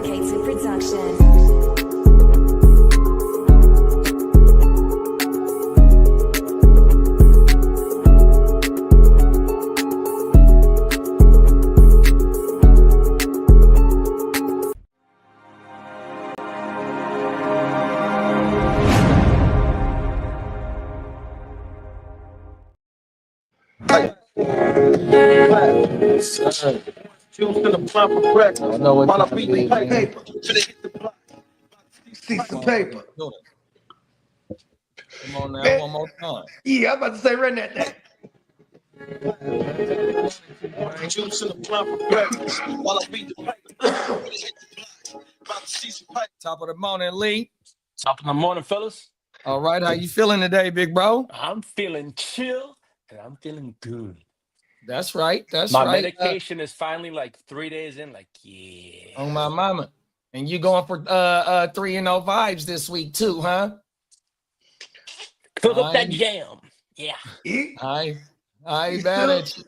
complicated production. Juice in the blunt for breakfast. I know what While I time beat it the is, paper. man. Should hit the block. See some paper. Come on now, Man. one more time. Yeah, I'm about to say run that thing. Juice in the blunt for breakfast. While I beat the paper. Should hit the block. About to see some paper. Top of the morning, Lee. Top of the morning, fellas. All right, how you feeling today, big bro? I'm feeling chill and I'm feeling good. That's right. That's My right. medication is finally like 3 days in. Like, yeah. On my mama. And you going for 3-0 vibes this week too, huh? Fill up that jam. Yeah. I bet it.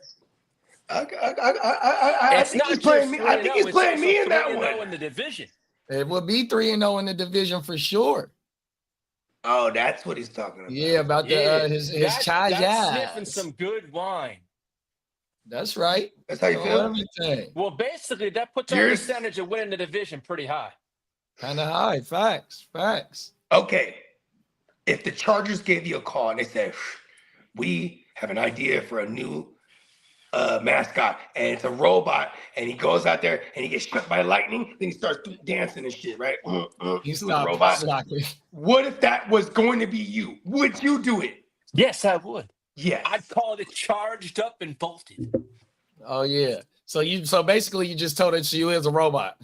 I think he's playing me. I think he's playing me in that one. In the division. It will be 3-0 in the division for sure. Oh, that's what he's talking about. Yeah, about the his chai That's sniffing some good wine. That's right. That's how you feel? Everything. Well, basically, that puts our percentage of winning the division pretty high. Kind of high. Facts. Okay. If the Chargers gave you a call and they said, we have an idea for a new mascot, and it's a robot, and he goes out there and he gets struck by lightning, then he starts dancing and shit, right? He's a robot. What if that was going to be you? Would you do it? Yes, I would. Yes. I'd call it charged up and bolted. Oh yeah. So basically you just told us you is a robot.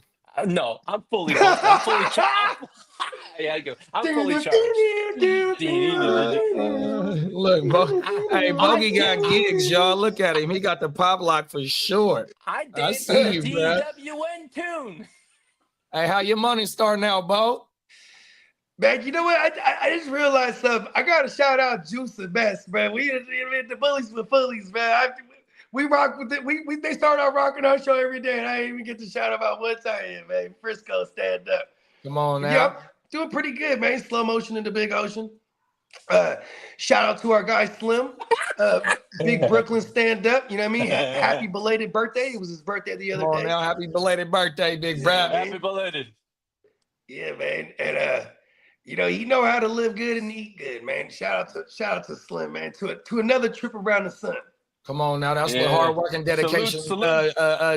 No, I'm fully bolted. I'm fully charged. Yeah, I go. I'm fully charged. Look, hey, Bogey got gigs, y'all. Look at him. He got the pop lock for sure. I see you, bro. DWN tune. Hey, how your money starting out, Bo? Man, you know what? I just realized something. I gotta shout out Juice the best, man. We the bullies for fullies, man. We rock with it. They start out rocking our show every day, and I didn't even get to shout about one time, man. Frisco, stand up. Come on now. Yep, doing pretty good, man. Slow motion in the big ocean. Shout out to our guy Slim, Big Brooklyn stand up. You know what I mean? Happy belated birthday. It was his birthday the other day. Now, happy belated birthday, Big Brad. Happy belated. Yeah, man. And you know how to live good and eat good, man. Shout out to Slim, man. To another trip around the sun. Come on now, that's what hard work and dedication Salute.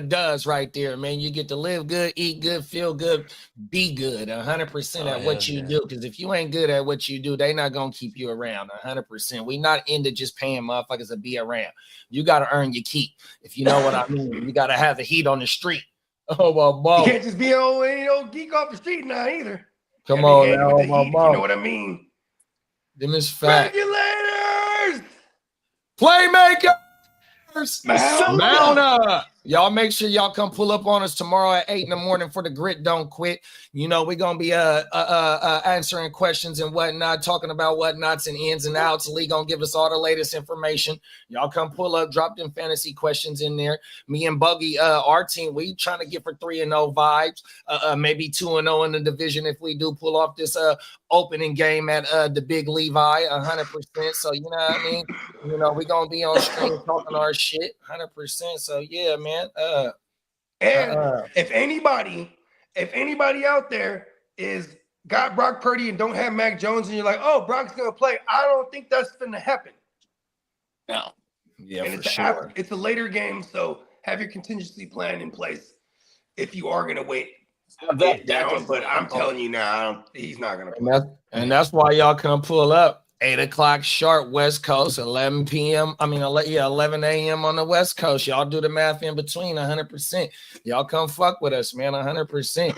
does right there, man. You get to live good, eat good, feel good, be good 100% at what you do. Because if you ain't good at what you do, they not gonna keep you around 100%. We not into just paying motherfuckers to be around. You got to earn your keep, if you know what I mean. You got to have the heat on the street. Oh, well, Bo. You can't just be any old geek off the street now either. Come on now, my you know what I mean? Them is fact. Regulators! Playmaker! Mount up. Y'all make sure y'all come pull up on us tomorrow at 8 in the morning for the Grit Don't Quit. You know, we're going to be answering questions and whatnot, talking about whatnots and ins and outs. Lee going to give us all the latest information. Y'all come pull up, drop them fantasy questions in there. Me and Buggy, our team, we trying to get for 3-0 vibes, maybe 2-0 in the division if we do pull off this opening game at the Big Levi 100%. So, you know what I mean? You know, we're going to be on screen talking our shit 100%. So, yeah, man. If anybody out there got Brock Purdy and don't have Mac Jones, and you're like, oh, Brock's gonna play, I don't think that's gonna happen. No. Yeah, and for sure. It's a later game, so have your contingency plan in place if you are gonna wait down. But I'm telling you now, he's not gonna play. And that's why y'all come pull up. 8 o'clock sharp West Coast, 11 p.m. 11 a.m. on the West Coast. Y'all do the math in between 100%. Y'all come fuck with us, man, 100%.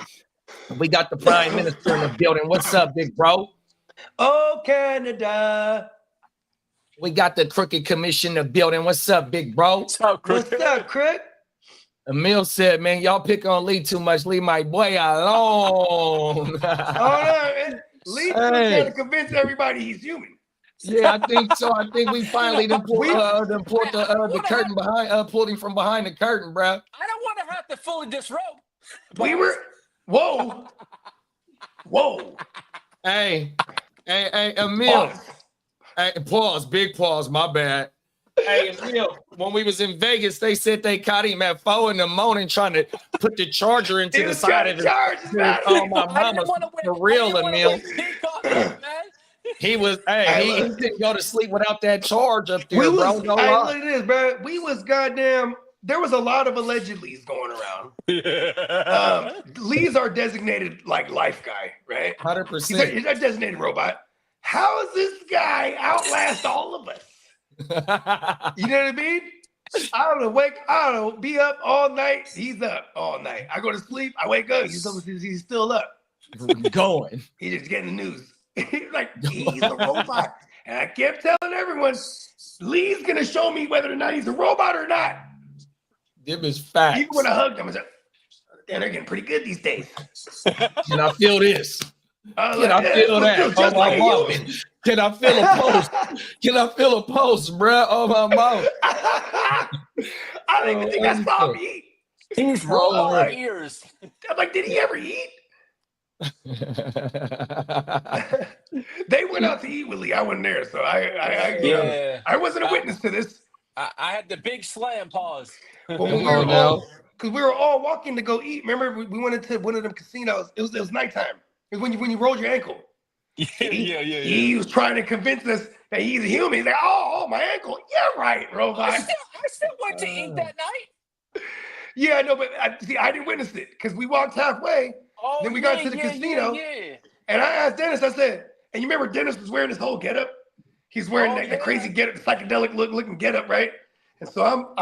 We got the Prime Minister in the building. What's up, big bro? Oh, Canada. We got the Crooked Commission in the building. What's up, big bro? What's up, Crook? Emil said, man, y'all pick on Lee too much. Leave my boy alone. Hold on, man. Lee's trying to convince everybody he's human. Yeah, I think so. I think we finally pulled the curtain behind, pulled him from behind the curtain, bro. I don't want to have to fully disrobe. We were Whoa. Whoa. Hey, Emil. Pause. Hey, pause, big pause, my bad. Hey, Emil, when we was in Vegas, they said they caught him at 4 in the morning trying to put the charger into He the was side trying of to the charge his battery. Oh my I mama, didn't want to win. for real, Emil. Man. He was, he didn't go to sleep without that charge up there, We bro. was, No hey, lie. look at this, bro. We was goddamn. There was a lot of allegedlys going around. Lee's our designated like life guy, right? 100%. He's our designated robot. How is this guy outlast all of us? You know what I mean? I don't know, be up all night. He's up all night. I go to sleep. I wake up. He's still up. Going. He's just getting the news. He's like, he's a robot. And I kept telling everyone, Lee's going to show me whether or not he's a robot or not. Them is facts. Even when I hugged him, I said, damn, they're getting pretty good these days. Can I feel this? Can I feel that? Just Oh, like my mom. Can I feel a pulse? Can I feel a pulse, bro? Oh, my mouth. I don't even think I saw him eat. He's rolling ears. I'm like, did he ever eat? They went out to eat with Lee. I wasn't there, so I wasn't a witness to this. I had the big slam pause. Because we were all walking to go eat. Remember, we went into one of them casinos. It was nighttime. It was when you rolled your ankle. He was trying to convince us that he's a human. He's like, oh, my ankle. Yeah, right, robot. I still went to eat that night. Yeah, I know, but I didn't witness it because we walked halfway. Oh, then we got to the casino. And I asked Dennis, I said, and you remember Dennis was wearing this whole getup? He's wearing the crazy getup, the psychedelic looking getup, right? And so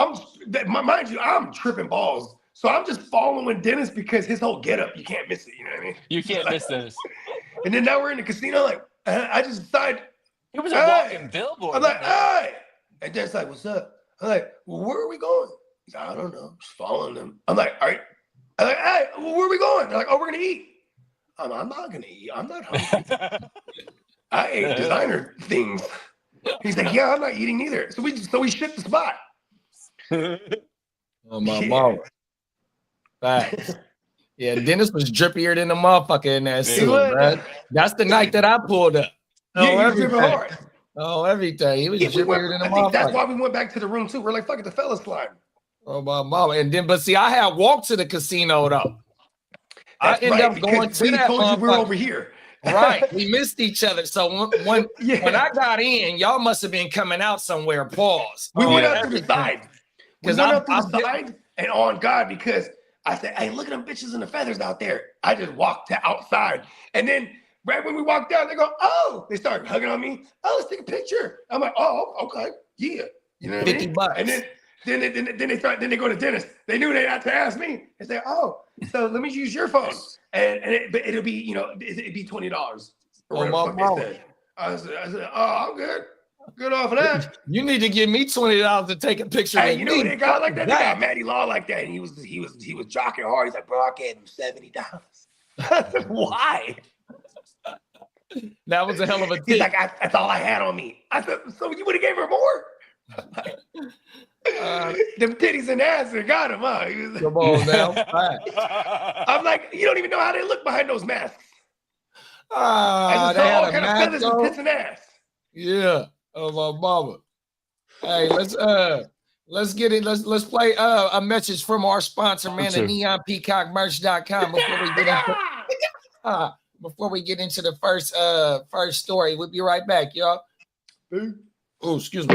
mind you, I'm tripping balls. So I'm just following Dennis because his whole getup, you can't miss it. You know what I mean? You can't miss this. And then now we're in the casino. Like, I just decided. It was a walking billboard. I'm like, hey. And Dennis like, what's up? I'm like, well, where are we going? He's like, I don't know. Just following them. I'm like, all right. I'm like, hey, well, where are we going? They're like, oh, we're going to eat. I'm not going to eat. I'm not hungry. I ate designer things. He's like, yeah, I'm not eating either. So we shift the spot. Oh, my mama. Facts. Yeah, Dennis was drippier than the motherfucker in that suit, man. That's the night that I pulled up. Everything. Oh, everything. He was drippier than the motherfucker. That's why we went back to the room too. We're like, fuck it, the fellas slime. Oh, my mama. And then, but see, I had walked to the casino though. I ended up going to that motherfucker. We were over here. Right. We missed each other. So when I got in, y'all must have been coming out somewhere. Pause. We went out to the side. We went out to the side and on God, because I said, hey, look at them bitches and the feathers out there. I just walked to outside. And then right when we walked down, they go, oh, they started hugging on me. Oh, let's take a picture. I'm like, oh, okay. Yeah. You know what I mean? $50. And then they go to Dennis. They knew they had to ask me. They say, oh, so let me use your phone. And it'll be, it'd be $20. Or whatever I said, oh, I'm good. Good off of that. You need to give me $20 to take a picture. Hey, you know what they got like that? They got Matty Law like that, and he was jocking hard. He's like, bro, I gave him $70. I said, why? That was a hell of a tip. He's like, that's all I had on me. I said, so you would have gave her more? Them titties and ass got him, huh? Come on now. I'm like, you don't even know how they look behind those masks. They had all a kind of mask feathers and tits and ass. Yeah. Oh my mama. Hey, let's get it. Let's play a message from our sponsor, man, the neonpeacockmerch.com before we get into the first story. We'll be right back, y'all. Oh, excuse me.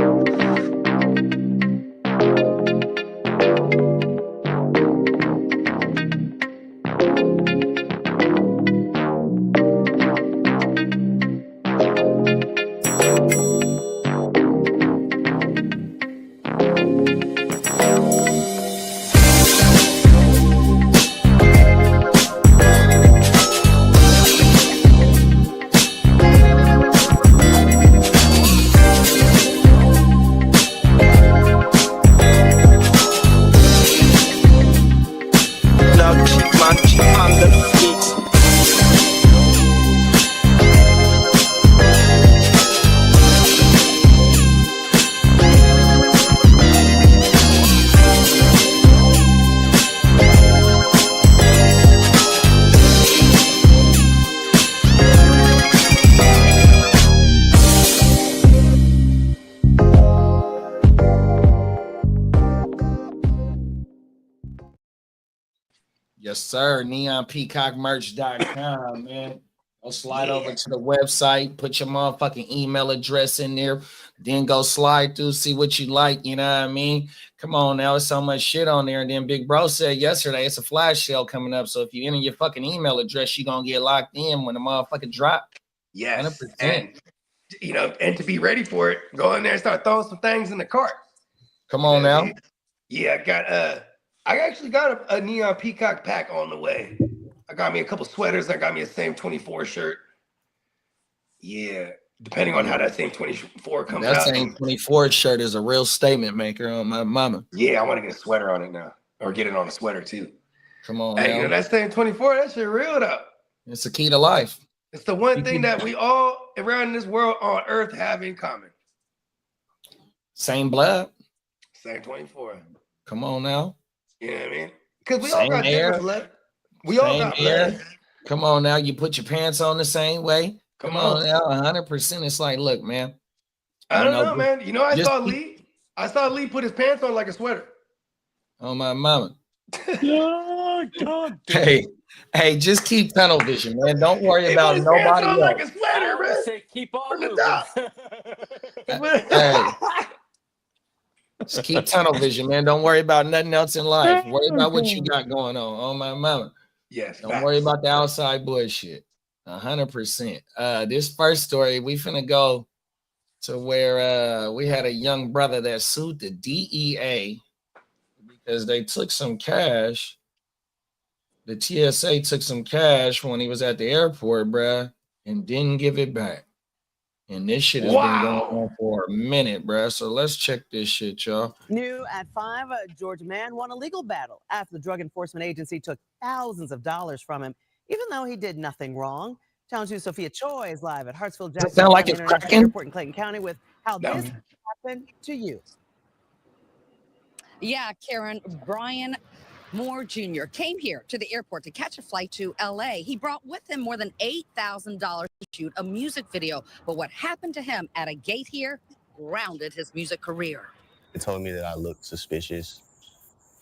Yes, sir. NeonPeacockMerch.com, man. Go slide over to the website, put your motherfucking email address in there, then go slide through, see what you like. You know what I mean? Come on now, there's so much shit on there. And then Big Bro said yesterday it's a flash sale coming up. So if you enter your fucking email address, you're gonna get locked in when the motherfucker drop. Yes. 100%. And and to be ready for it, go in there and start throwing some things in the cart. Come on now. Yeah, I actually got a Neon Peacock pack on the way. I got me a couple sweaters. I got me a same 24 shirt. Yeah, depending on how that same 24 comes out. That same 24 shirt is a real statement maker on my mama. Yeah, I want to get a sweater on it now, or get it on a sweater too. Come on, hey, that same 24, that shit real though. It's the key to life. It's the one thing that we all around this world on Earth have in common. Same blood. Same 24. Come on now. You know what I mean? Because we all got different blood. We all got blood. Come on now. You put your pants on the same way. Come on now. 100%. It's like, look, man. I don't know, man. I saw Lee. I saw Lee put his pants on like a sweater. Oh, my mama. Oh, God. Hey, just keep tunnel vision, man. Don't worry about nobody else. Like a sweater, man. Say, keep on moving. Hey. Just keep tunnel vision, man. Don't worry about nothing else in life. Worry about what you got going on. Oh, my mama. Yes. Don't worry about the outside bullshit. 100%. This first story, we finna go to where we had a young brother that sued the DEA because they took some cash. The TSA took some cash when he was at the airport, bruh, and didn't give it back. And this shit has been going on for a minute, bruh. So let's check this shit, y'all. New at 5, a Georgia man won a legal battle after the Drug Enforcement Agency took thousands of dollars from him, even though he did nothing wrong. Challenge you, Sophia Choi is live at Hartsfield Jackson sound like it's cracking? Airport in Clayton County with how this happened to you. Yeah, Karen, Brian Moore Jr. came here to the airport to catch a flight to LA. He brought with him more than $8,000 to shoot a music video. But what happened to him at a gate here grounded his music career. They told me that I looked suspicious,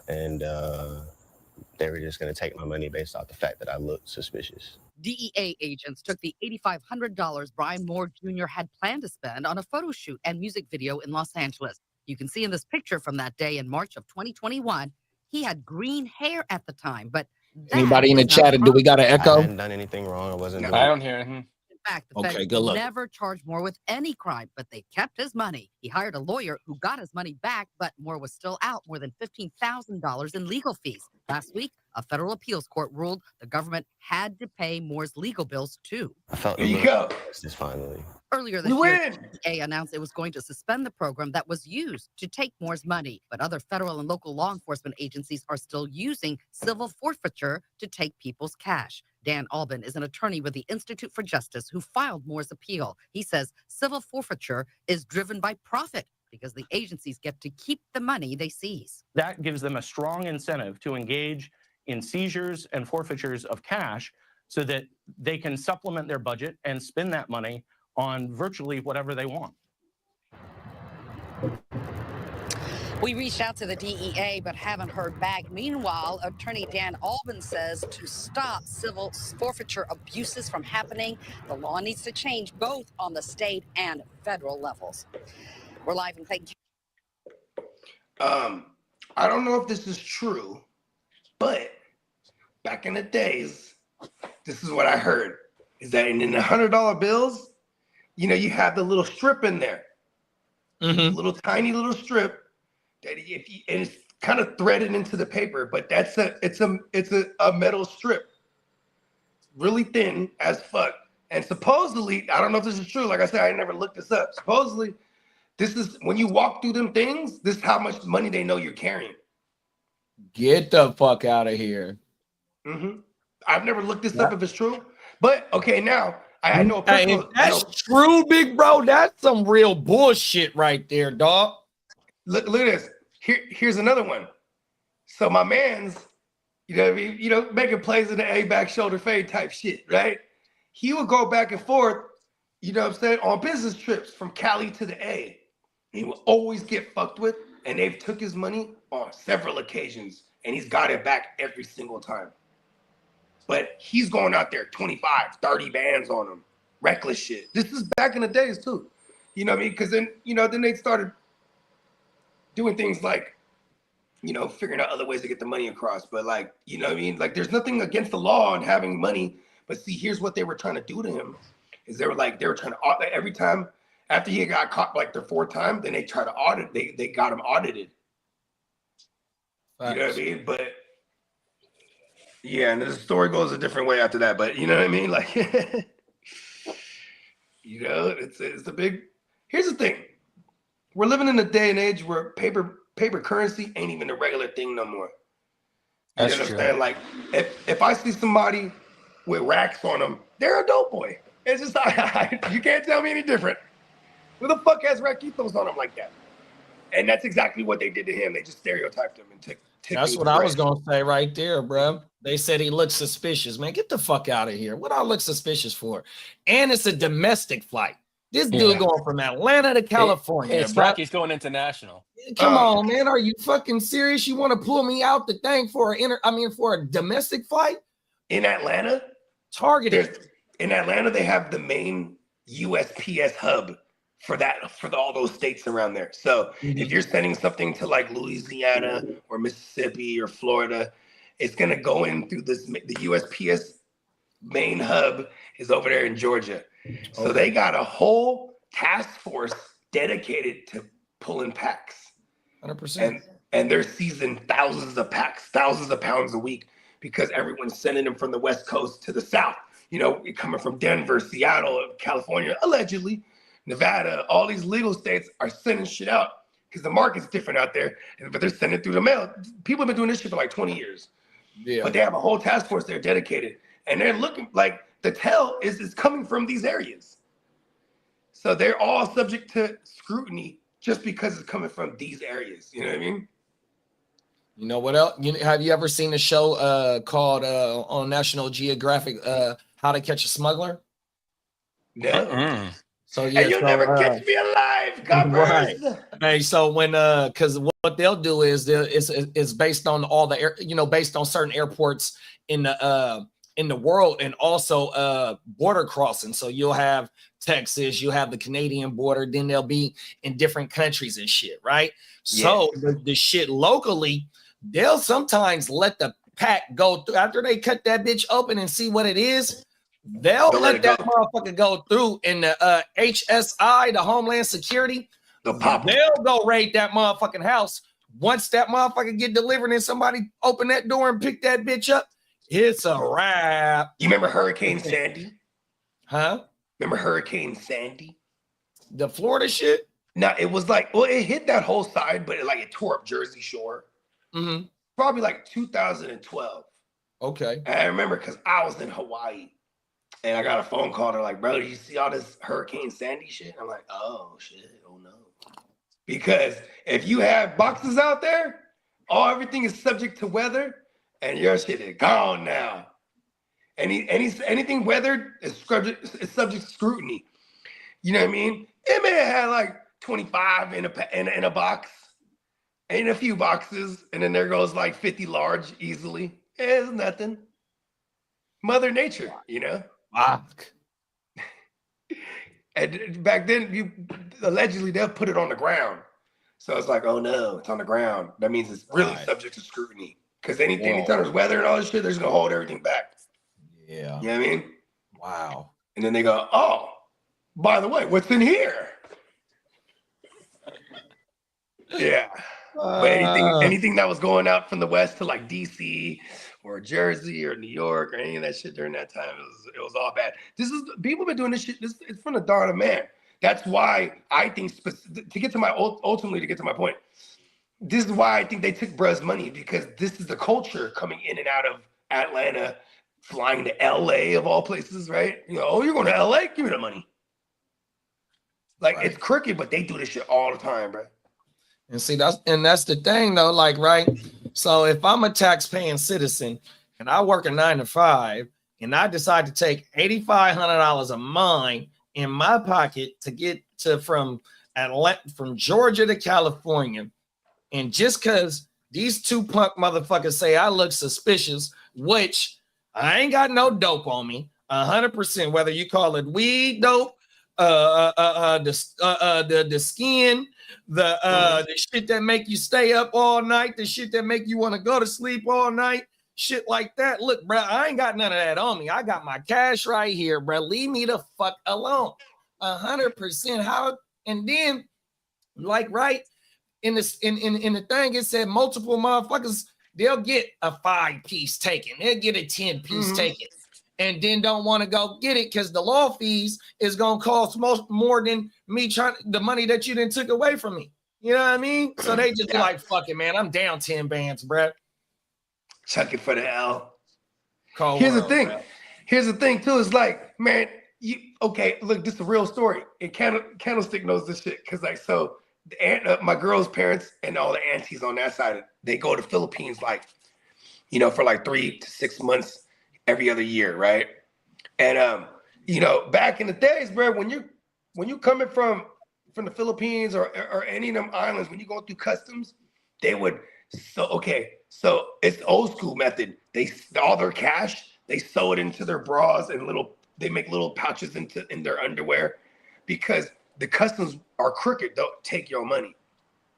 and they were just going to take my money based off the fact that I looked suspicious. DEA agents took the $8,500 Brian Moore Jr. had planned to spend on a photo shoot and music video in Los Angeles. You can see in this picture from that day in March of 2021, he had green hair at the time, but anybody in the chat, do we got an echo? I hadn't done anything wrong. I wasn't. I don't hear anything. In fact, the feds never charged Moore with any crime, but they kept his money. He hired a lawyer who got his money back, but Moore was still out more than $15,000 in legal fees. Last week, a federal appeals court ruled the government had to pay Moore's legal bills too. I felt Here you go. Just finally. Earlier this year, the DEA announced it was going to suspend the program that was used to take Moore's money. But other federal and local law enforcement agencies are still using civil forfeiture to take people's cash. Dan Albin is an attorney with the Institute for Justice who filed Moore's appeal. He says civil forfeiture is driven by profit because the agencies get to keep the money they seize. That gives them a strong incentive to engage in seizures and forfeitures of cash so that they can supplement their budget and spend that money on virtually whatever they want. We reached out to the DEA but haven't heard back. Meanwhile, attorney Dan Albin says to stop civil forfeiture abuses from happening, the law needs to change both on the state and federal levels. We're live in Clayton. I don't know if this is true, but back in the days, this is what I heard, is that in the $100 bills, you have the little strip in there, little tiny little strip that and it's kind of threaded into the paper, but it's a metal strip, really thin as fuck. And supposedly, I don't know if this is true. Like I said, I never looked this up. Supposedly, this is when you walk through them things. This is how much money they know you're carrying. Get the fuck out of here. I've never looked this up if it's true, but okay, now. I know. If that's true, big bro. That's some real bullshit right there, dog. Look at this. Here's another one. So my man's, making plays in the A back shoulder fade type shit, right? He would go back and forth, on business trips from Cali to the A. He will always get fucked with, and they've took his money on several occasions, and he's got it back every single time. but he's going out there 25, 30 bands on him. Reckless shit. This is back in the days too. You know what I mean? Because then, then they started doing things like, figuring out other ways to get the money across. But like, you know what I mean? Like there's nothing against the law on having money. But see, here's what they were trying to do to him. Is they were trying to, every time after he got caught like the fourth time, then they try to audit, they got him audited. You know what I mean? But yeah, and the story goes a different way after that. But you know what I mean? Like, it's a big, here's the thing. We're living in a day and age where paper currency ain't even a regular thing no more. You understand? True. Like, if I see somebody with racks on them, they're a dope boy. It's just, you can't tell me any different. Who the fuck has raquitos on them like that? And that's exactly what they did to him. They just stereotyped him and took That's what I was going to say right there, bro. They said he looked suspicious. Man, get the fuck out of here. What I look suspicious for? And it's a domestic flight. This dude going from Atlanta to California. It's like he's going international. Come on, man. Are you fucking serious? You want to pull me out the thing for a domestic flight? In Atlanta? Targeted. In Atlanta, they have the main USPS hub for all those states around there. So if you're sending something to like Louisiana or Mississippi or Florida, it's going to go in through the USPS main hub is over there in Georgia. So they got a whole task force dedicated to pulling packs. 100%. And they're seizing thousands of packs, thousands of pounds a week because everyone's sending them from the West Coast to the South. Coming from Denver, Seattle, California, allegedly, Nevada, all these legal states are sending shit out because the market's different out there, but they're sending it through the mail. People have been doing this shit for like 20 years. Yeah. But they have a whole task force there dedicated. And they're looking like the tell is coming from these areas. So they're all subject to scrutiny just because it's coming from these areas. You know what I mean? You know what else? Have you ever seen a show called on National Geographic, How to Catch a Smuggler? No. So yeah, and you'll never catch me alive, coppers. Right. Hey, so when because what they'll do is it's based on all the based on certain airports in the world and also border crossing. So you'll have Texas, you'll have the Canadian border, then they'll be in different countries and shit, right? Yeah. So the shit locally, they'll sometimes let the pack go through after they cut that bitch open and see what it is. They'll let that motherfucker go through in the HSI, the Homeland Security. They'll go raid that motherfucking house. Once that motherfucker get delivered and somebody open that door and pick that bitch up, it's a wrap. You remember Hurricane Sandy? Huh? Remember Hurricane Sandy? The Florida shit? No, it was like, well, it hit that whole side, but it tore up Jersey Shore. Mm-hmm. Probably like 2012. Okay. And I remember because I was in Hawaii. And I got a phone call. They're like, bro, you see all this Hurricane Sandy shit? I'm like, oh, shit. Oh, no. Because if you have boxes out there, everything is subject to weather, and your shit is gone now. Anything weathered is subject to scrutiny. You know what I mean? It may have had like 25 in a box, in a few boxes, and then there goes like 50 large easily. It's nothing. Mother Nature, Fuck. And back then, allegedly they'll put it on the ground. So it's like, oh no, it's on the ground. That means it's really subject to scrutiny. Because anytime there's weather and all this shit, they're just gonna hold everything back. Yeah. You know what I mean? Wow. And then they go, oh, by the way, what's in here? Yeah. But anything that was going out from the west to like DC or Jersey or New York or any of that shit during that time, it was all bad. People have been doing this shit. It's from the dawn of man. That's why I think ultimately to get to my point, this is why I think they took bruh's money, because this is the culture coming in and out of Atlanta, flying to LA of all places, right? Oh, you're going to LA? Give me the money. Like it's crooked, but they do this shit all the time, bro. And see, that's the thing though, like, right? So if I'm a tax-paying citizen and I work a 9 to 5 and I decide to take $8,500 of mine in my pocket to get from Georgia to California, and just because these two punk motherfuckers say I look suspicious, which I ain't got no dope on me. 100%. Whether you call it weed dope, the skin, the shit that make you stay up all night, the shit that make you want to go to sleep all night, shit like that. Look, bro, I ain't got none of that on me. I got my cash right here, bro. Leave me the fuck alone. 100%. How? And then, like, right in this in the thing, it said multiple motherfuckers. They'll get a 5-piece taken. They'll get a 10-piece taken. And then don't want to go get it because the law fees is gonna cost more than me the money that you didn't took away from me. You know what I mean? So they just be like, fuck it, man. I'm down 10 bands, bro. Chuck it for the L. Here's the thing. Here's the thing, too. It's like, man, look, this is a real story. And Candlestick knows this shit. Cause like, so my girl's parents and all the aunties on that side, they go to Philippines like, for like 3 to 6 months every other year, right? And back in the days, bro, when you coming from the Philippines or any of them islands, when you go through customs, they would so it's the old school method. All their cash, they sew it into their bras and they make little pouches in their underwear because the customs are crooked. They'll take your money.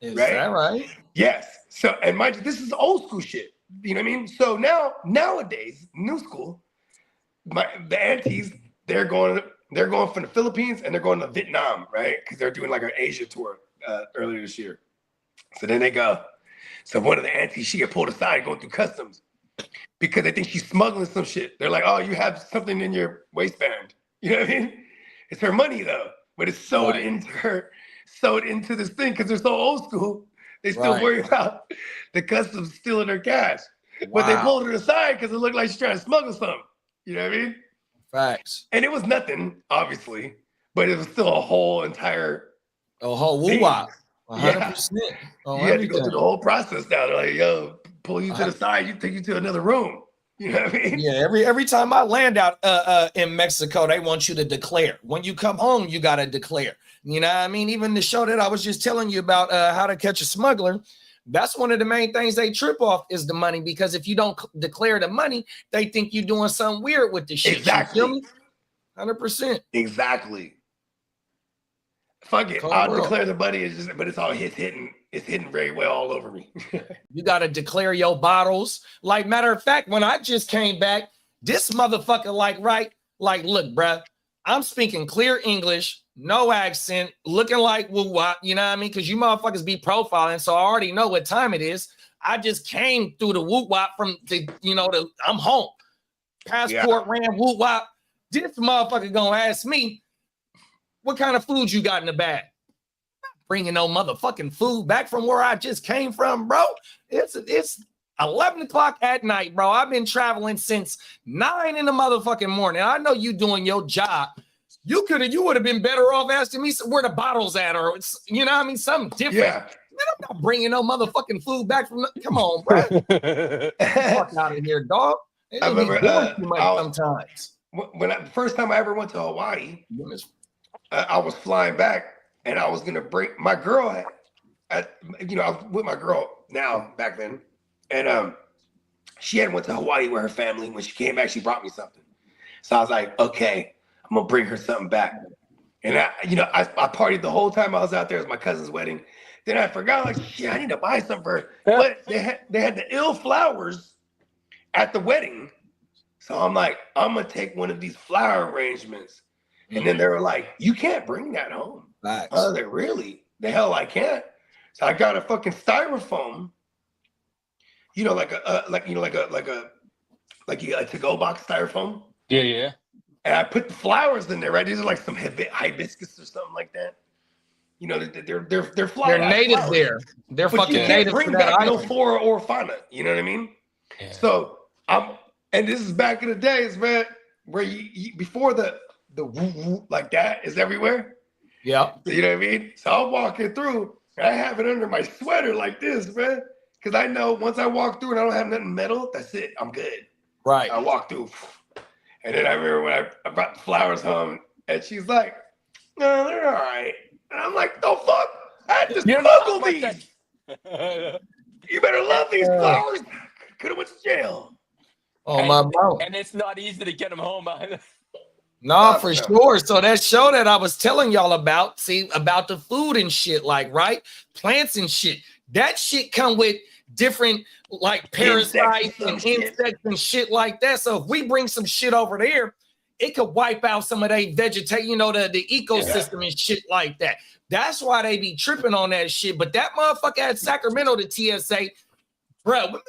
Is that right? Yes. So, and mind you, this is old school shit. You know what I mean? So nowadays, new school, the aunties, they're going from the Philippines and they're going to Vietnam, right? Because they're doing like an Asia tour earlier this year. So then they go. So one of the aunties, she get pulled aside going through customs because they think she's smuggling some shit. They're like, oh, you have something in your waistband. You know what I mean? It's her money though, but it's sewed into this thing because they're so old school. They still worry about the customs stealing her cash. But they pulled her aside because it looked like she's trying to smuggle something. You know what I mean? Facts. And it was nothing, obviously, but it was still a whole woo-wop. 100%. You had to go through the whole process now. They're like, yo, pull you to the side, take you to another room. You know what I mean? Yeah, every time I land out in Mexico, they want you to declare. When you come home, you got to declare. You know what I mean? Even the show that I was just telling you about how to catch a smuggler, that's one of the main things they trip off is the money, because if you don't declare the money, they think you're doing something weird with the shit. Exactly. You feel me? 100%. Exactly. Fuck it. I'll declare the money, but it's all hitting very well all over me. You got to declare your bottles. Like, matter of fact, when I just came back, this motherfucker like, look, bruh, I'm speaking clear English, no accent, looking like woo-wop, you know what I mean? Because you motherfuckers be profiling, so I already know what time it is. I just came through the woo-wop I'm home. Passport ran woo-wop. This motherfucker gonna ask me, what kind of food you got in the bag? Bringing no motherfucking food back from where I just came from, bro. It's 11 o'clock at night, bro. I've been traveling since 9 in the motherfucking morning. I know you doing your job. You would have been better off asking me where the bottles at, or you know what I mean, something different. Yeah. Man, I'm not bringing no motherfucking food back from. Come on, bro. Fuck out of here, dog. I remember sometimes. When the first time I ever went to Hawaii, I was flying back and I was gonna bring my girl. I was with my girl now back then, and she had went to Hawaii with her family. When she came back, she brought me something. So I was like, okay, I'm gonna bring her something back. And I partied the whole time I was out there. It was my cousin's wedding. Then I forgot, like, shit, I need to buy something for her. But they had the ill flowers at the wedding. So I'm like, I'm gonna take one of these flower arrangements. And then they were like, you can't bring that home. Nice. I was like, really? The hell I can't. So I got a fucking styrofoam, like a to-go box styrofoam. Yeah. And I put the flowers in there, right? These are like some hibiscus or something like that. They're flowers. They're native flowers. There. They're but fucking native. You can't bring back no flora or fauna. You know what I mean? Yeah. So and this is back in the days, man, where you before the woo like that is everywhere. Yeah. You know what I mean? So I'm walking through, and I have it under my sweater like this, man. Because I know once I walk through and I don't have nothing metal, that's it. I'm good. Right. I walk through. And then I remember when I brought the flowers home, and she's like, no, they're all right. And I'm like, the fuck? I had to smuggle these. You better love these flowers. Could have went to jail. Oh my mama. And it's not easy to get them home. No, for sure. So that show that I was telling y'all about, see, about the food and shit, like, right? Plants and shit. That shit come with different, like, parasites and insects and shit like that. So if we bring some shit over there, it could wipe out some of their vegetation, you know, the ecosystem and shit like that. That's why they be tripping on that shit. But that motherfucker at Sacramento, the TSA, bro,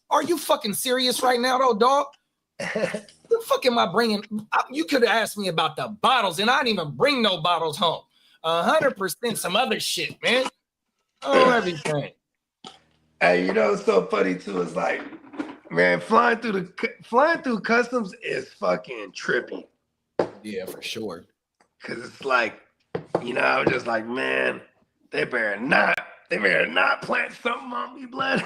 are you fucking serious right now, though, dog? The fuck am I bringing? You could have asked me about the bottles, and I didn't even bring no bottles home. 100% some other shit, man. Oh, everything. Hey, you know what's so funny too? It's like, man, flying through customs is fucking trippy. Yeah, for sure. Cause it's like, you know, I was just like, man, they better not plant something on me, blood.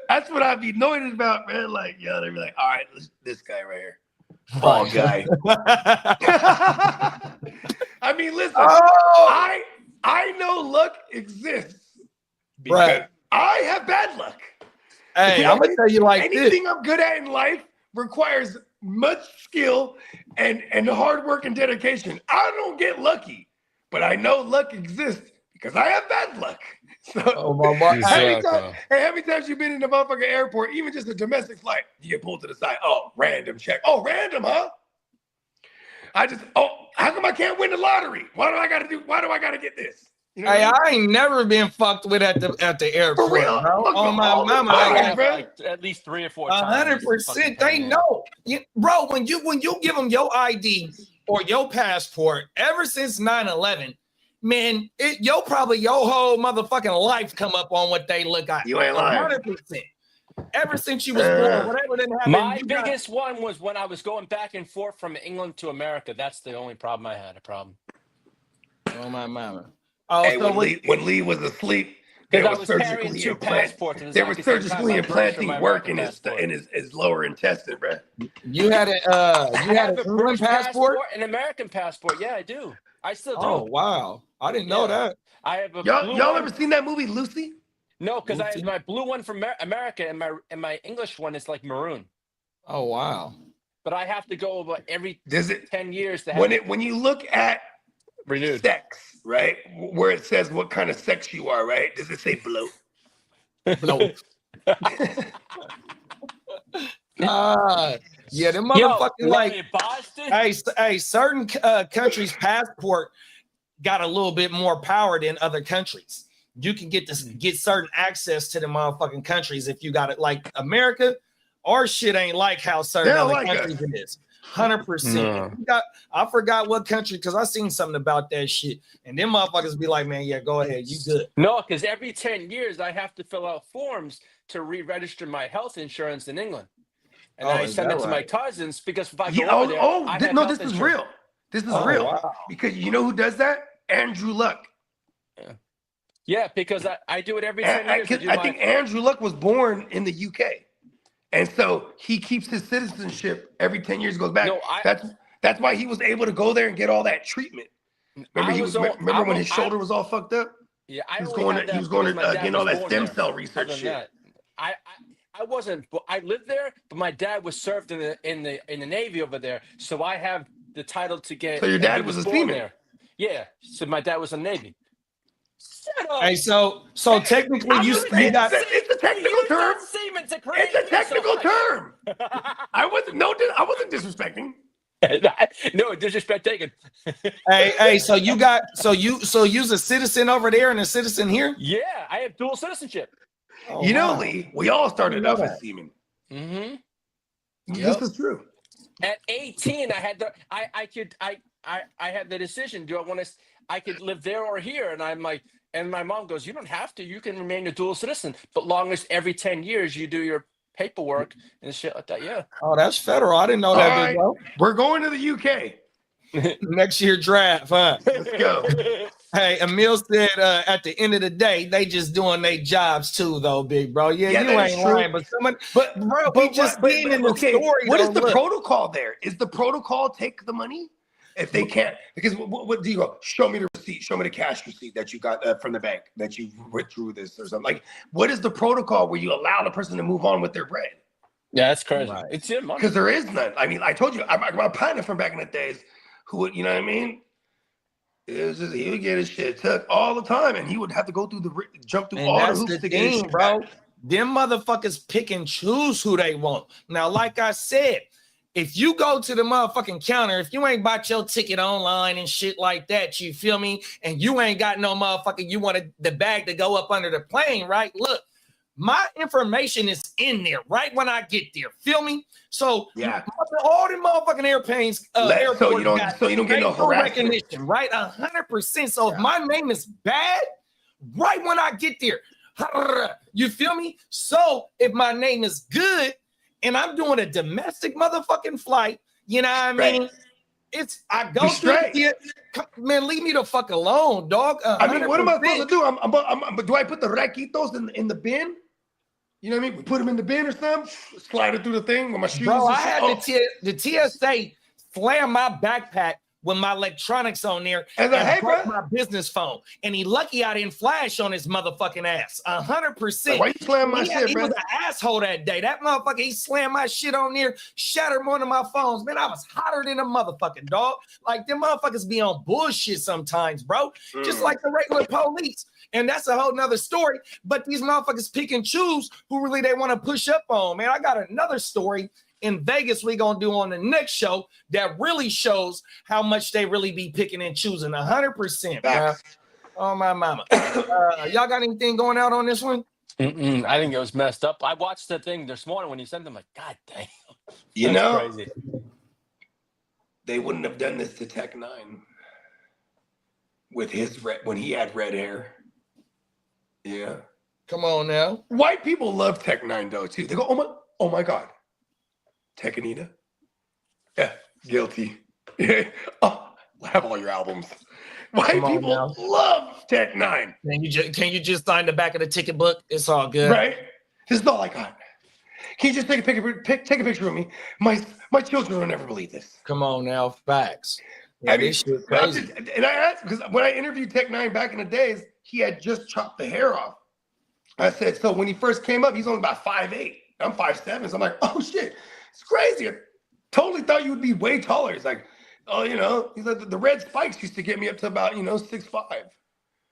That's what I'd be annoyed about, man. Like, yo, they'd be like, all right, this guy right here. Fall guy. I mean, listen, I know luck exists because I have bad luck. Hey, I'm gonna tell you like anything I'm good at in life requires much skill and hard work and dedication. I don't get lucky, but I know luck exists because I have bad luck. So how many times you been in the motherfucking airport, even just a domestic flight, you get pulled to the side. Oh, random check. Oh, random, huh? How come I can't win the lottery? Why do I gotta get this? You know hey, I ain't never been fucked with at the airport. For real? Bro. Look, Oh my mama, like at least 3 or 4 times. 100%. They know, bro. When you give them your ID or your passport, ever since 9/11, man, your whole motherfucking life come up on what they look at. You ain't lying. 100%. Ever since you was born, whatever didn't happen. My biggest one was when I was going back and forth from England to America. That's the only problem I had. Oh my mama. Oh, hey, so when Lee was asleep, because I was carrying 2 passports. They were surgically implanting work in his lower intestine, bro. You had an England passport? An American passport. Yeah, I do. I still do. Oh wow, I didn't know that. I have a y'all ever seen that movie Lucy? No, because I have my blue one from America, and my English one is like maroon. Oh wow! But I have to go about every 10 years to have when you look at renewed sex, right? Where it says what kind of sex you are, right? Does it say bloat? Bloat. Yeah, them motherfucking like Boston. Hey, certain countries' passport got a little bit more power than other countries. You can get certain access to the motherfucking countries if you got it. Like America, our shit ain't like how certain other countries it is. 100%. I forgot what country because I seen something about that shit. And them motherfuckers be like, man, yeah, go ahead, you good. No, because every 10 years I have to fill out forms to re-register my health insurance in England. And I send it to my cousins because if I go over there, this is real. This is real. Wow. Because you know who does that? Andrew Luck. Yeah, because I do it every 10 years. I think Andrew Luck was born in the UK. And so he keeps his citizenship every 10 years, goes back. No, that's why he was able to go there and get all that treatment. Remember when his shoulder was all fucked up? Yeah, he was going to getting all that stem cell research shit. I wasn't. I lived there, but my dad was served in the Navy over there, so I have the title to get. So your dad was a seaman there. Yeah, so my dad was in the Navy. Shut up. Hey, so technically you got. It's a technical term. It's a technical term. I wasn't disrespecting. No disrespect taken. hey, so you's a citizen over there and a citizen here? Yeah, I have dual citizenship. Oh, you know, Lee, we all started off as seamen. Mm-hmm. This is true. At 18, I had the decision. Do I want to? I could live there or here, and I'm like, and my mom goes, "You don't have to. You can remain a dual citizen, but long as every 10 years you do your paperwork and shit like that." Yeah. Oh, that's federal. I didn't know that. Right. We're going to the UK next year draft. Huh? Let's go. Hey, Emil said at the end of the day, they just doing their jobs too, though, big bro. Yeah, you ain't lying, but we just being in the story. What is the protocol there? Is the protocol take the money? If they can't, because what do you go? Show me the receipt. Show me the cash receipt that you got from the bank that you withdrew this or something. Like, what is the protocol where you allow the person to move on with their bread? Yeah, that's crazy. Right. It's your money. Because there is none. I mean, I told you, my partner from back in the days, who would, you know what I mean? It was just, he would get his shit took all the time, and he would have to go through jump through And all the that's hoops the to get his thing, shit bro. back. Them motherfuckers pick and choose who they want. Now, like I said, if you go to the motherfucking counter, if you ain't bought your ticket online and shit like that, you feel me? And you ain't got no motherfucking, you wanted the bag to go up under the plane, right? Look, my information is in there right when I get there. Feel me? So Yeah. all the motherfucking airplanes, So you don't get no facial harassment. recognition, right? 100%. So if my name is bad, right when I get there, you feel me? So if my name is good and I'm doing a domestic motherfucking flight, you know what I mean? It's I go through it. Man, leave me the fuck alone, dog. 100%. I mean, what am I supposed to do? Do I put the raquitos in the bin? You know what I mean? We put them in the bin or something, slide it through the thing with my shoes. Bro, I had the TSA slam my backpack with my electronics on there and hey, bro, my business phone. And he lucky I didn't flash on his motherfucking ass. 100%. Why you slam my shit, He bro? was an asshole that day. That motherfucker, he slammed my shit on there, shattered one of my phones. Man, I was hotter than a motherfucking dog. Like, them motherfuckers be on bullshit sometimes, bro. Just like the regular police. And that's a whole nother story. But these motherfuckers pick and choose who really they want to push up on. Man, I got another story in Vegas we're going to do on the next show that really shows how much they really be picking and choosing. 100%, bro. Oh, my mama. Y'all got anything going out on this one? I think it was messed up. I watched the thing this morning when you sent them, like, God damn. You know, crazy. They wouldn't have done this to Tech 9 with his when he had red hair. Yeah. Come on now. White people love Tech 9 though too. They go, oh my God. Tech Anita? Yeah, guilty. Oh, have all your albums. White people love Tech 9. Can you just sign the back of the ticket book? It's all good. Right? This is all I got. Can you just take a picture of me? My children will never believe this. Come on now, facts. Yeah, I mean, this shit crazy. And I asked, because when I interviewed Tech 9 back in the days, he had just chopped the hair off. I said, so when he first came up, he's only about 5'8". I'm 5'7", so I'm like, oh shit, it's crazy. I totally thought you would be way taller. He's like, oh, you know, he's like, the red spikes used to get me up to about, 6'5". You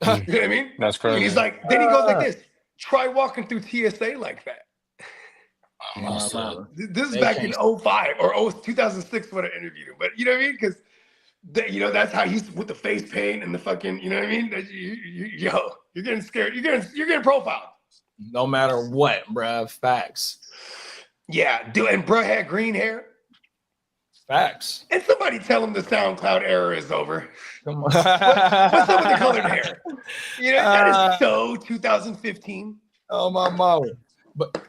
know what I mean? That's crazy. And he's like, then he goes like this, try walking through TSA like that. This is back in 05 or 2006 when I interviewed him. But you know what I mean? Because, that's how he's with the face paint and the fucking, you know what I mean? You're getting scared. You're getting profiled. No matter what, bruh. Facts. Yeah, dude. And bruh had green hair. Facts. And somebody tell him the SoundCloud era is over. Come on. What's up with the colored hair? That is so 2015. Oh, my mama. But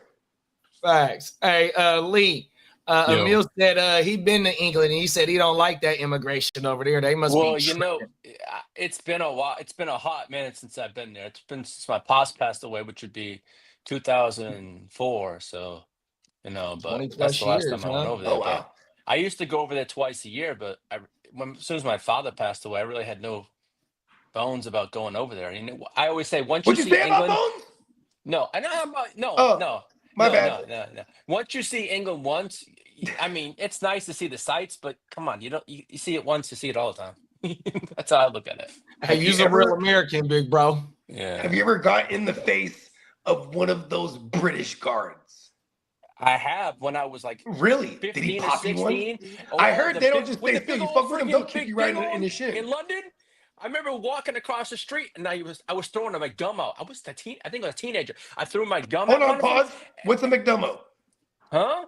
facts. Hey, Lee. Emil said he been to England and he said he don't like that immigration over there. They must be. Well, it's been a while. It's been a hot minute since I've been there. It's been since my pops passed away, which would be 2004. So, but that's the last time I went over there. Oh, wow. I used to go over there twice a year, but as soon as my father passed away, I really had no bones about going over there. I always say once you see England. About bones? No, no. My bad. No. Once you see England once, I mean, it's nice to see the sights, but come on, you see it once, you see it all the time. That's how I look at it. Hey, you're a real American, big bro. Yeah. Have you ever got in the face of one of those British guards? I have when I was like really 15 Did he or pop 16. I heard they don't just stay still. You fuck with them, they'll kick you right in the shin. In London, I remember walking across the street and I was throwing my gum out. I think I was a teenager. I threw my gum out. Hold on, pause. What's a McDumbo? Huh?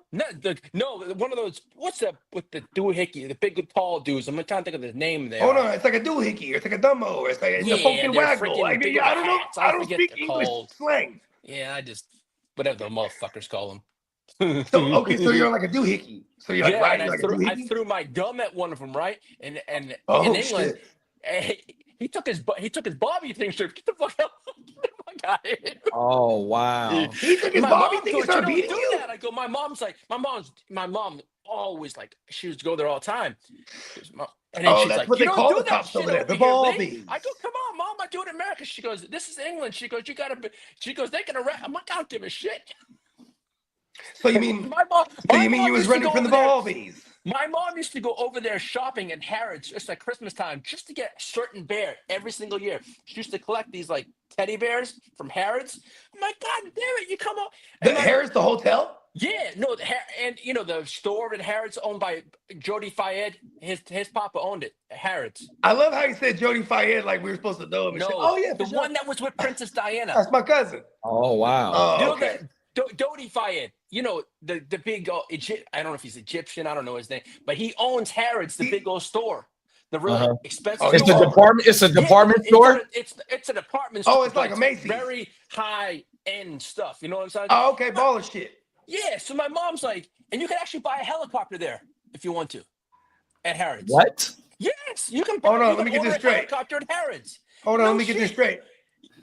No, one of those. What's that with the doohickey? The big tall dudes. I'm trying to think of the name there. Hold on, it's like a doohickey. It's like a dumbo. It's like a fucking waggle. I mean, I don't know. I don't speak English slang. Yeah, I just whatever the motherfuckers call them. So you're like a doohickey. So you're like riding like a doohickey. I threw my gum at one of them, right? And in England, he took his Bobby thing. Get the fuck out! Get the fuck out of here! Oh wow! He took his Bobby thing. You don't do that. I go. My mom always like she used to go there all the time. And then she's that's like, what you they don't call do the that cops shit over there. over The here, Bobbies. Lee. I go, come on, Mom, I do it in America. She goes, this is England. She goes, you gotta. She goes, they can arrest. I'm like, I don't give a shit. So you mean My mom. so My you mean mom you was used to running go from the over there. ball bees? My mom used to go over there shopping at Harrods just at Christmas time, just to get a certain bear every single year. She used to collect these like teddy bears from Harrods. I'm like, God damn it, you come on. The And like, Harris, the hotel? yeah, no, and you know the store at Harrods owned by Jody Fayed. His papa owned it, Harrods. I love how you said Jody Fayed like we were supposed to know him. And shit. No, Oh yeah, the for sure. one that was with Princess Diana. That's my cousin. Oh wow. Oh, You know okay. Dodi Fayed, you know, the big I don't know if he's Egyptian, I don't know his name, but he owns Harrods, the big old store, the real expensive It's a store. department. It's a department Yeah, store. it's a department store. Oh, it's but like a Macy's. Very high end stuff. You know what I'm saying? Oh, okay, baller shit. Yeah. So my mom's like, and you can actually buy a helicopter there if you want to, at Harrods. What? Yes, you can. Hold on, you let me can get this order a straight. Helicopter at Harrods. Hold on, No let me get this shit. straight.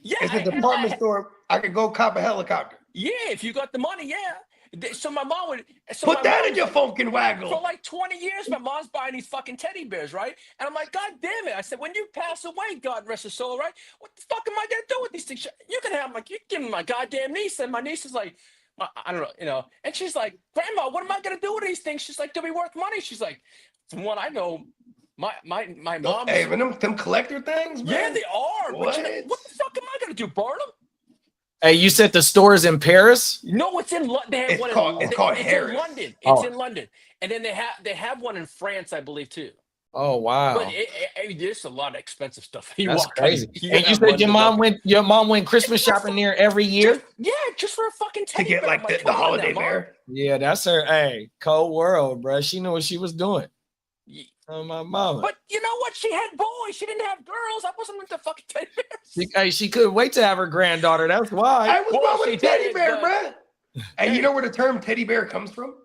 Yeah, It's a department store. I could go cop a helicopter. Yeah, if you got the money, yeah. So my mom would Put my that mom in your was- funkin' For waggle. like 20 years, my mom's buying these fucking teddy bears, right? And I'm like, God damn it. I said, when you pass away, God rest his soul, right? What the fuck am I going to do with these things? You can have, like, you give me my goddamn niece. And my niece is like, I don't know, you know. And she's like, Grandma, what am I going to do with these things? She's like, they'll be worth money. She's like, from what I know, my mom's. Hey, man, them collector things, man. Yeah, they are. But you know, What? what the fuck am I going to do, burn them? Hey, you said the store is in Paris? No, it's in London. They have It's one called- in, it's called it's Harris. in London. It's Oh. in London. And then they have one in France, I believe, too. Oh wow. But there's a lot of expensive stuff. You That's walk out, crazy. you And you have said your London mom went Christmas shopping there every year? just for a fucking To teddy get bear. like I'm the come on holiday now, Mom. bear. Yeah, that's her. Hey, cold world, bro. She knew what she was doing. Ye- Oh my mama. But you know what? She had boys. She didn't have girls. I wasn't into fucking teddy bears. She couldn't wait to have her granddaughter. That's why. Hey, what's Well, wrong with she a teddy did, bear, but- bruh? Hey, you know where the term teddy bear comes from?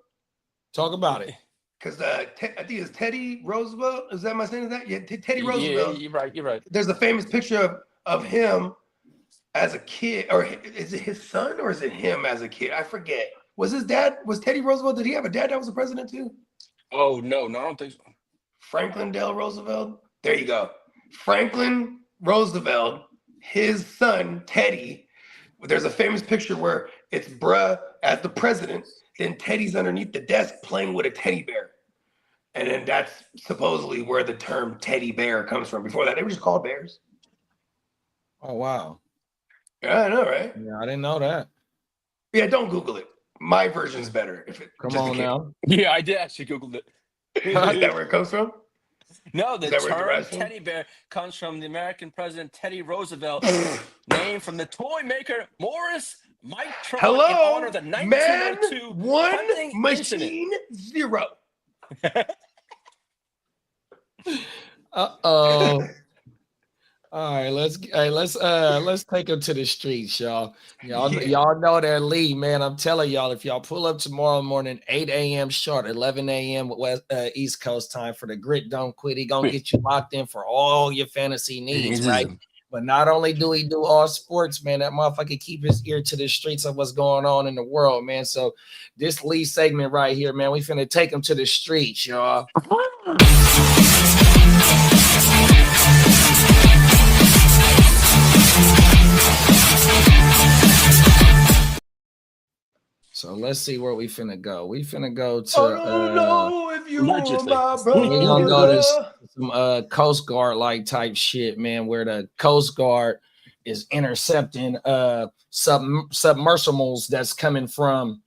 Talk about it. Because I think it's Teddy Roosevelt. Is that my saying that? Yeah, Teddy Yeah, Roosevelt. you're right. You're right. There's a famous picture of him as a kid, or is it his son, or is it him as a kid? I forget. Was Teddy Roosevelt? Did he have a dad that was a president too? Oh no, I don't think so. Franklin Del Roosevelt. There you go. Franklin Roosevelt, his son Teddy. There's a famous picture where it's bruh as the president, then Teddy's underneath the desk playing with a teddy bear. And then that's supposedly where the term teddy bear comes from. Before that, they were just called bears. Oh wow. Yeah, I know, right? Yeah, I didn't know that. Yeah, don't Google it. My version's better. If it Come just in on case. now. Yeah, I did actually Googled it. Is that where it comes from? No, the Is that where it term derives from? teddy bear comes from the American President Teddy Roosevelt, named from the toy maker Morris Mike Trump in Hello, honor of the man. 1902 One hunting machine, incident. zero. Uh-oh. All right, let's take them to the streets, y'all. Y'all know that Lee, man. I'm telling y'all, if y'all pull up tomorrow morning, 8 a.m. sharp, 11 a.m. East Coast time for the Grit Don't Quit. He gonna get you locked in for all your fantasy needs, right? But not only do he do all sports, man, that motherfucker keep his ear to the streets of what's going on in the world, man. So this Lee segment right here, man, we finna take him to the streets, y'all. So let's see where we finna go. We finna go to I don't know if you are Legislate. my we gonna go to brother. some Coast Guard like type shit, man, where the Coast Guard is intercepting submersibles that's coming from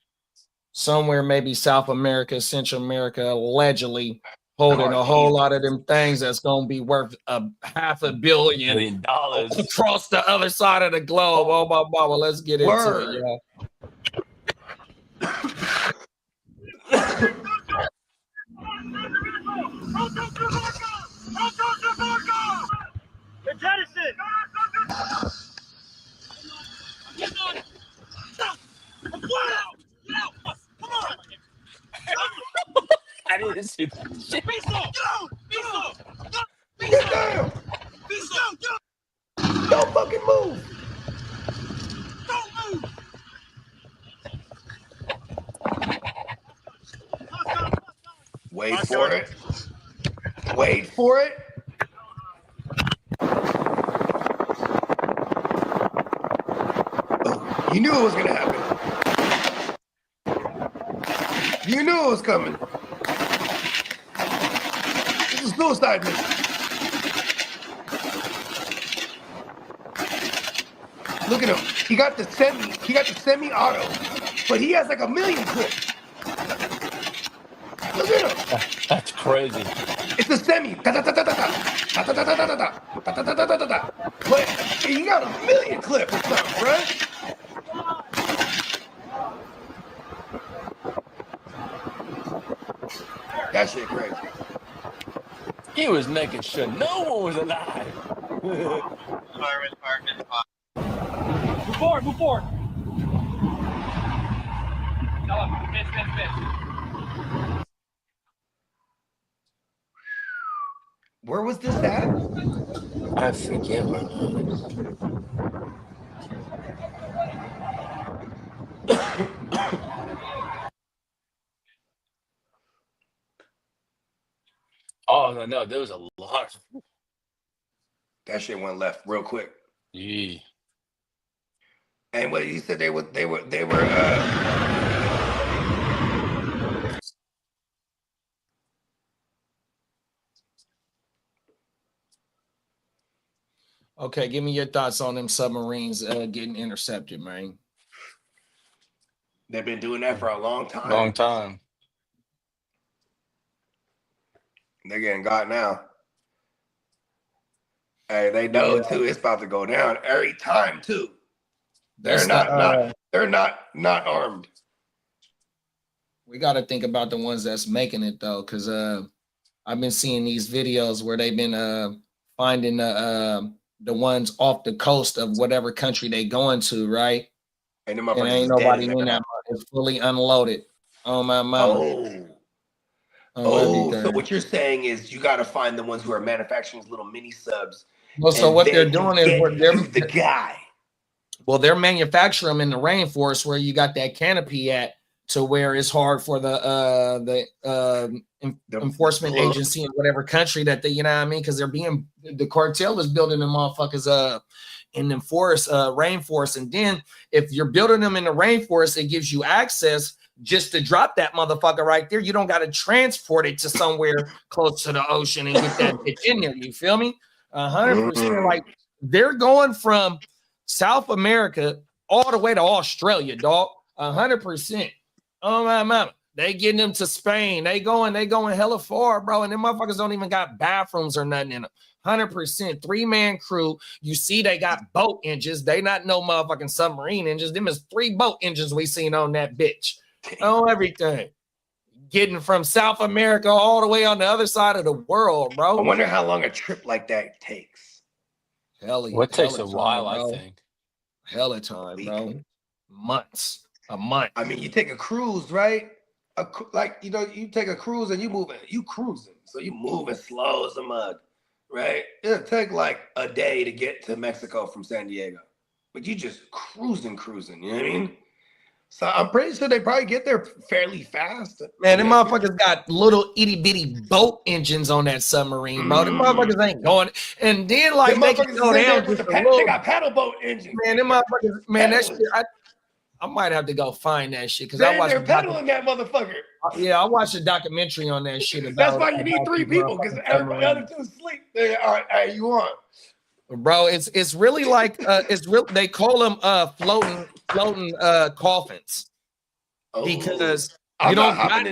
somewhere, maybe South America, Central America, allegedly holding a whole lot of them things that's gonna be worth $500 million $1 billion. across the other side of the globe. Oh my mama, let's get into Word. it, y'all. I didn't see that shit. Get down. Don't fucking move. Wait for it. Wait for it. Oh, you knew it was gonna happen. You knew it was coming. This is suicide mission. Look at him. He got the semi-auto, but he has like 1,000,000 clips. Look at him. That's crazy. It's a semi. But he got 1,000,000 clips or something, right? That shit crazy. He was making sure no one was alive. Move forward. Miss. Where was this at? I forget where. Oh no, there was a lot. That shit went left real quick. Yeah. And what he said they were Okay, give me your thoughts on them submarines getting intercepted, man. they've been doing that for a long time. Long time. They're getting got now. Hey, they know too. It's about to go down every time too. They're not armed. We got to think about the ones that's making it though, because I've been seeing these videos where they've been finding the ones off the coast of whatever country they going to, right? And ain't nobody in that. It's fully unloaded. Oh my mama. So what you're saying is you got to find the ones who are manufacturing little mini subs. Well, so what they're doing is they're the guy. Well, they're manufacturing them in the rainforest where you got that canopy at, to where it's hard for the enforcement agency in whatever country that they, you know what I mean? Because the cartel is building them motherfuckers in the forest, rainforest. And then if you're building them in the rainforest, it gives you access just to drop that motherfucker right there. You don't got to transport it to somewhere close to the ocean and get that bitch in there. You feel me? 100%. Like they're going from South America all the way to Australia, dog. 100%. Oh my mama. They getting them to Spain. They going hella far, bro. And them motherfuckers don't even got bathrooms or nothing in them. 100%. 3-man crew. You see they got boat engines. They not no motherfucking submarine engines. Them is 3 boat engines we seen on that bitch. Oh, everything. Getting from South America all the way on the other side of the world, bro. I wonder how long a trip like that takes. What takes a while, I think. Hella time, bro. Months. A month. I mean, you take a cruise, right? You take a cruise and you cruising. So you moving slow as a mug, right? It'll take like a day to get to Mexico from San Diego. But you just cruising, you know what I mean? So I'm pretty sure they probably get there fairly fast. Man, them motherfuckers got little itty bitty boat engines on that submarine, bro. Them motherfuckers ain't going. And then like they can go down just a little. They got paddle boat engines. Man, them motherfuckers, man, that shit. I might have to go find that shit because they're pedaling that motherfucker. Yeah, I watched a documentary on that shit. That's why you need 3 people because everybody other 2 sleep. All right, you on? Bro, it's really like it's real. They call them floating coffins because you don't got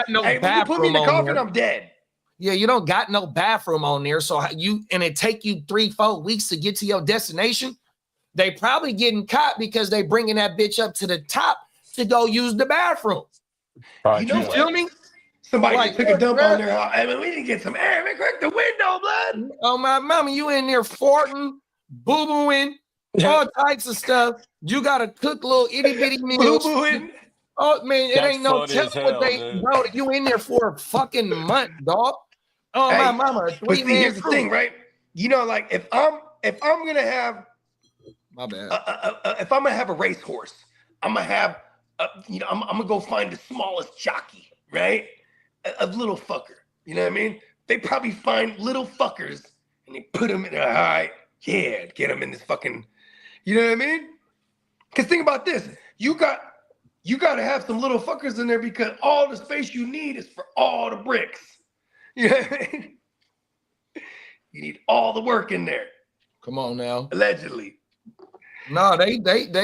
no bathroom put me in the coffin, there. I'm dead. Yeah, you don't got no bathroom on there, so it take you 3-4 weeks to get to your destination. They probably getting caught because they bringing that bitch up to the top to go use the bathroom. You feel me? Somebody took a dump on there. I mean, we didn't get some air. Man, crack the window, blood. Oh my mama, you in there farting, boo-booing, all types of stuff. You gotta cook little itty bitty meals. Boo-booing. Oh man, it ain't no telling what they, bro. You in there for a fucking month, dog. Oh my mama. But see, here's the thing, right? You know, like if I'm gonna have, my bad. If I'm gonna have a racehorse, I'm gonna have, I'm gonna go find the smallest jockey, right? A little fucker, you know what I mean? They probably find little fuckers and they put them in there. All right, yeah, get them in this fucking, you know what I mean? Because think about this: you got you got to have some little fuckers in there because all the space you need is for all the bricks. You know what I mean? You need all the work in there. Come on now. Allegedly. No, they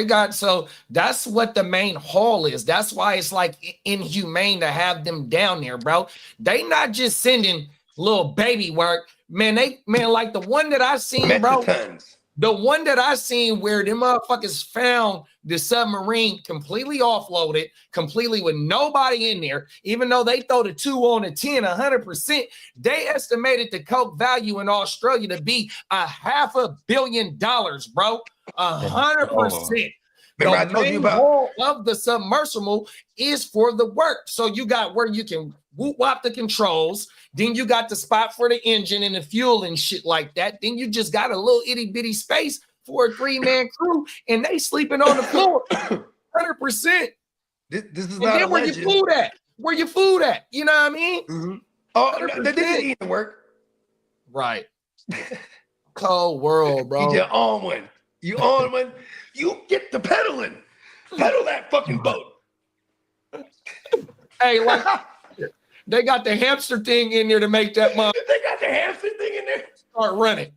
got, so that's what the main haul is. That's why it's like inhumane to have them down there, bro. They not just sending little baby work. Man, like the one that I seen, bro. The one that I seen where them motherfuckers found the submarine completely offloaded, completely with nobody in there, even though they throw the 2 on the 10, 100%, they estimated the coke value in Australia to be $500 million, bro. 100%. Remember I told you about haul of the submersible is for the work. So you got where you can whoop wop the controls. Then you got the spot for the engine and the fuel and shit like that. Then you just got a little itty bitty space for a 3-man crew, and they sleeping on the floor. 100%. This is and not then a where legend. your food at? Where your food at? You know what I mean? Mm-hmm. Oh, no, this is eating work. Right. Cold world, bro. You on one. You on one. You get the pedaling. Pedal that fucking boat. Hey, like they got the hamster thing in there to make that money. They got the hamster thing in there. Start running.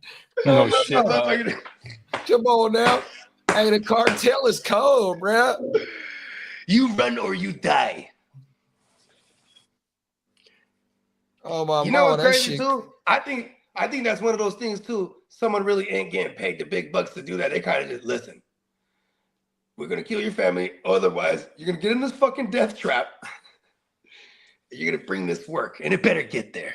Oh shit! Come on now. Hey, the cartel is cold, bro. You run or you die. Oh my! You know what's that crazy shit. too? I think that's one of those things too. Someone really ain't getting paid the big bucks to do that. They kind of just listen. We're gonna kill your family, otherwise you're gonna get in this fucking death trap. You're gonna bring this work, and it better get there.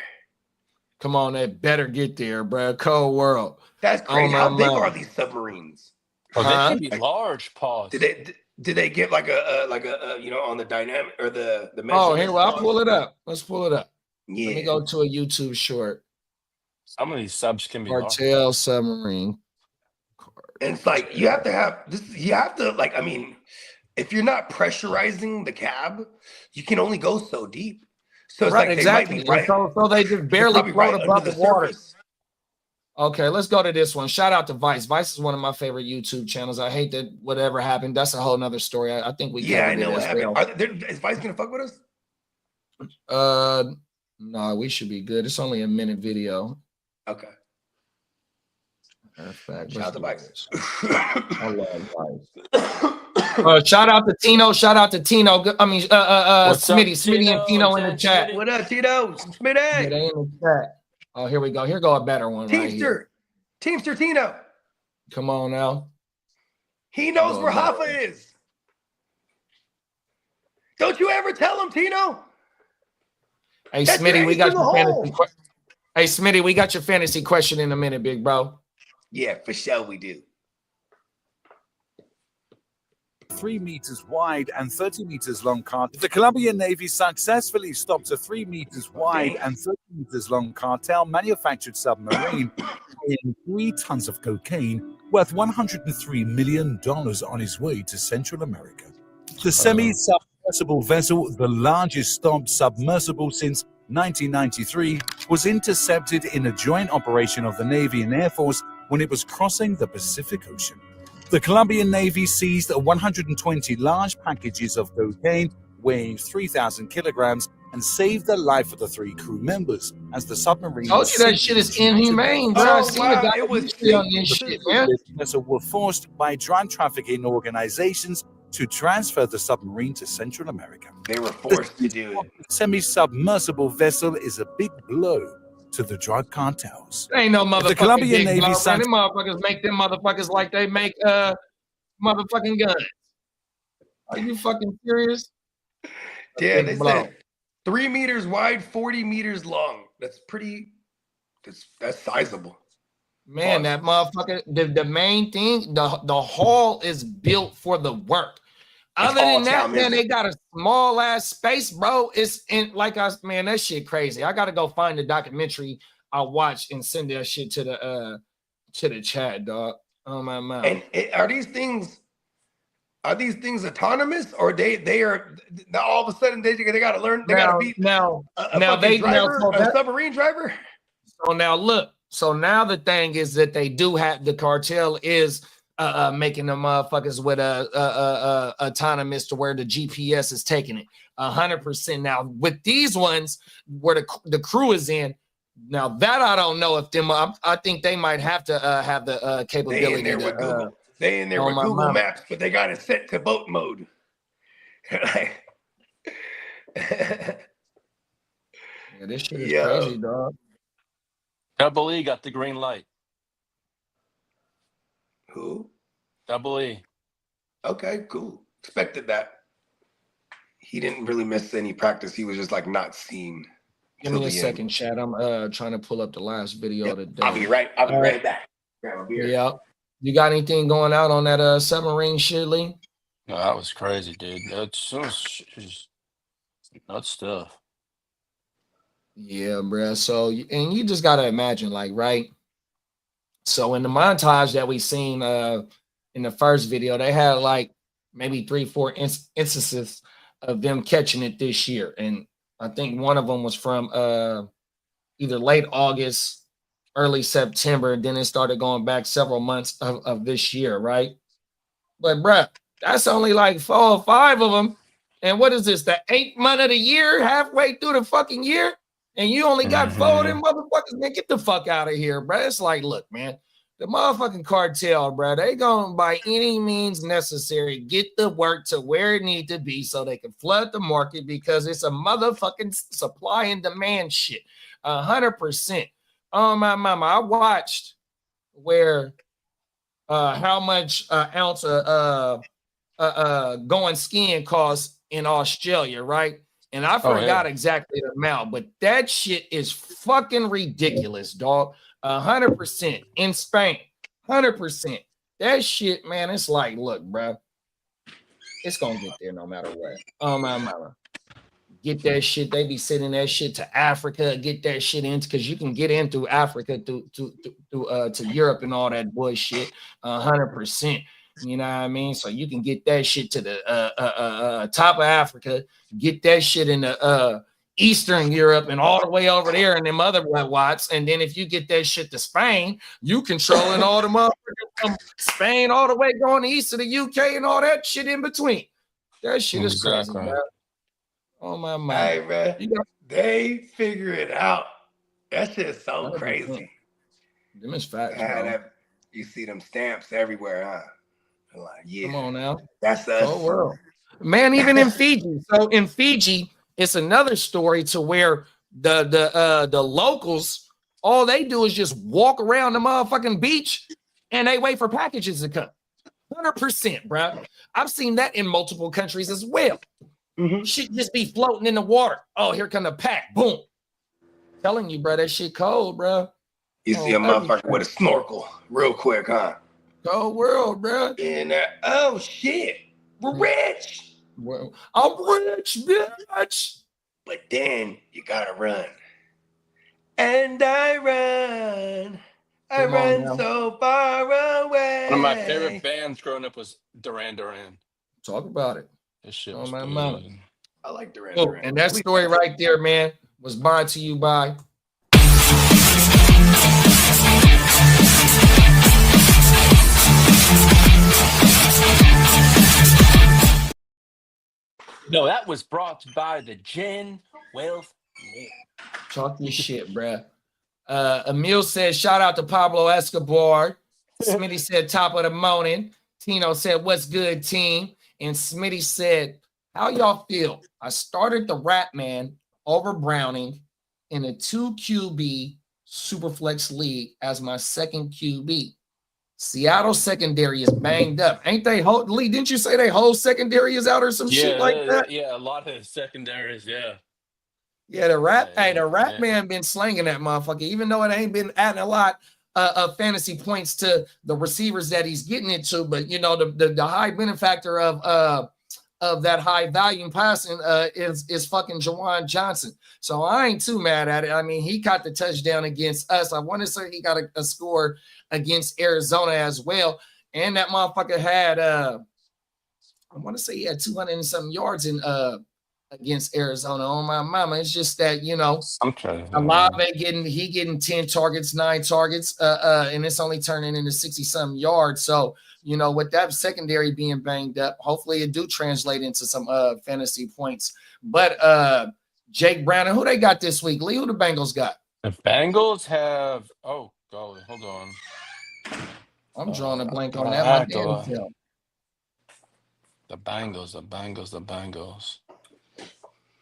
Come on, it better get there, bro. Cold world. That's crazy. How big are mind. these submarines? Oh, they can be large. Pause. Did they get like a you know, on the dynamic or the Oh, here, well, I'll pull it up. Let's pull it up. Yeah. Let me go to a YouTube short. Some of these subs can be large. Cartel submarine. And it's like you have to have this. You have to, like, I mean, if you're not pressurizing the cab, you can only go so deep. So it's Right, like exactly. They might be right, So they just barely probably float right above under the water. surface. Okay, let's go to this one. Shout out to Vice. Vice is one of my favorite YouTube channels. I hate that whatever happened. That's a whole nother story. I think we Yeah, I covered know it what as happened. well. Is Vice gonna fuck with us? No, we should be good. It's only a minute video. Okay. Matter of fact, Shout out to let's Vice. do this. I love Vice. Shout out to Tino. Shout out to Tino. I mean, What's up, Smitty and Tino in the Tino? chat. What up, Tito? Yeah, Smitty. they in the chat. Oh, here we go. Here go a better one right here. Teamster Tino. Come on now. He knows Go where back. Hoffa is. Don't you ever tell him, Tino? Hey, That's Smitty, your we ace got in the your fantasy. hole. Hey, Smitty, we got your fantasy question in a minute, big bro. Yeah, for sure we do. 3 meters wide and 30 meters long cartel. The Colombian Navy successfully stopped a 3 meters wide and 30 meters long cartel manufactured submarine carrying 3 tons of cocaine worth $103 million on its way to Central America. The semi-submersible vessel, the largest stopped submersible since 1993, was intercepted in a joint operation of the Navy and Air Force when it was crossing the Pacific Ocean. The Colombian Navy seized 120 large packages of cocaine weighing 3,000 kilograms and saved the life of the 3 crew members as the submarine. Told you that shit is inhumane, bro. I seen a documentary on this shit, man. Were forced by drug trafficking organizations to transfer the submarine to Central America. They were forced to do it. Semi-submersible vessel is a big blow to the drug cartels. Ain't no motherfucking The Colombian big Navy blow, man. sent- Them motherfuckers make them motherfuckers like they make motherfucking guns. Are you fucking serious? Yeah, Big they blow. said 3 meters wide, 40 meters long. That's sizable. Man, that motherfucker, the main thing, the hall is built for the work. Other than that, man, they got a small ass space, bro. It's in like man, that shit crazy. I gotta go find the documentary I watched and send that shit to the chat, dog. Oh my man. And are these things autonomous, or they are all of a sudden they got to learn? They got to be a submarine driver. So now look. So now the thing is that they do have the cartel is making the motherfuckers with a autonomous to where the GPS is taking it 100%. Now with these ones where the crew is in, now that I don't know if them. I think they might have to have the capability. They in there with Google Maps, but they got it set to boat mode. Yeah, this shit is crazy, dog. Double E got the green light. Who? Double E. Okay, cool. Expected that. He didn't really miss any practice. He was just like not seen. Give me a second, Chad. I'm trying to pull up the last video today. I'll be right back. Grab a beer. Yeah. You got anything going out on that submarine shit, Lee? No, that was crazy, dude. That's stuff. Yeah, bro. So, and you just gotta imagine, like, right? So in the montage that we seen in the first video, they had like maybe 3-4 instances of them catching it this year, and I think one of them was from either late August, early September, and then it started going back several months of this year, right? But bruh, that's only like 4 or 5 of them. And what is this, the 8th month of the year, halfway through the fucking year? And you only got 4 of them motherfuckers, man. Get the fuck out of here, bruh. It's like, look, man, the motherfucking cartel, bruh, they gonna by any means necessary get the work to where it need to be so they can flood the market, because it's a motherfucking supply and demand shit. 100%. Oh my mama, I watched where how much ounce of going skiing costs in Australia, right? And I forgot exactly the amount, but that shit is fucking ridiculous, dog. 100% in Spain, 100%. That shit, man, it's like, look, bro, it's gonna get there no matter what. Oh my mama, get that shit. They be sending that shit to Africa. Get that shit in, because you can get in through Africa to Europe and all that bullshit. 100%. You know what I mean? So you can get that shit to the top of Africa, get that shit in the Eastern Europe and all the way over there and them other watts. And then if you get that shit to Spain, you controlling all the motherfuckers from Spain all the way going east to the UK and all that shit in between. That shit is crazy, man. Oh my mind. Hey, man. They figure it out. That shit is so crazy. Them is facts, you see them stamps everywhere, huh? Like, yeah. Come on now. That's us. Oh, world. Man, even in Fiji. So in Fiji, it's another story to where the locals, all they do is just walk around the motherfucking beach and they wait for packages to come. 100%, bro. I've seen that in multiple countries as well. Shit just be floating in the water. Oh, here come the pack. Boom. Telling you, bro, that shit cold, bro. You see a motherfucker with a snorkel real quick, huh? Cold world, bro. And oh shit, we're rich. Well, I'm rich, bitch. But then you gotta run. And I run. I run so far away. One of my favorite bands growing up was Duran Duran. Talk about it. This shit Oh was my good. mama. I like Duran Duran. And that story right there, man, was brought to you by No, that was brought by the Gen Wealth Man. Talk your shit, bruh. Emil said, shout out to Pablo Escobar. Smitty said, top of the morning. Tino said, what's good, team? And Smitty said, how y'all feel? I started the Rat Man over Browning in a 2 QB Superflex league as my second QB. Seattle secondary is banged up. Ain't they? Lee, didn't you say they whole secondary is out or some shit like that? Yeah, a lot of secondaries, yeah. Yeah, the Rat Man been slanging that motherfucker, even though it ain't been adding a lot of fantasy points to the receivers that he's getting into. But, you know, the high benefactor of that high volume passing is fucking Jawan Johnson. So I ain't too mad at it. I mean, he caught the touchdown against us. I want to say he got a score against Arizona as well. And that motherfucker had I want to say he had 200 and something yards in against Arizona. On my mama, it's just that I'm trying. Olave getting 10 targets, 9 targets, and it's only turning into 60-something yards. So with that secondary being banged up, hopefully it do translate into some fantasy points. But Jake Brown and who they got this week? Lee, who the Bengals got? The Bengals have. Oh, golly, hold on. I'm drawing a blank on that one. The Bengals.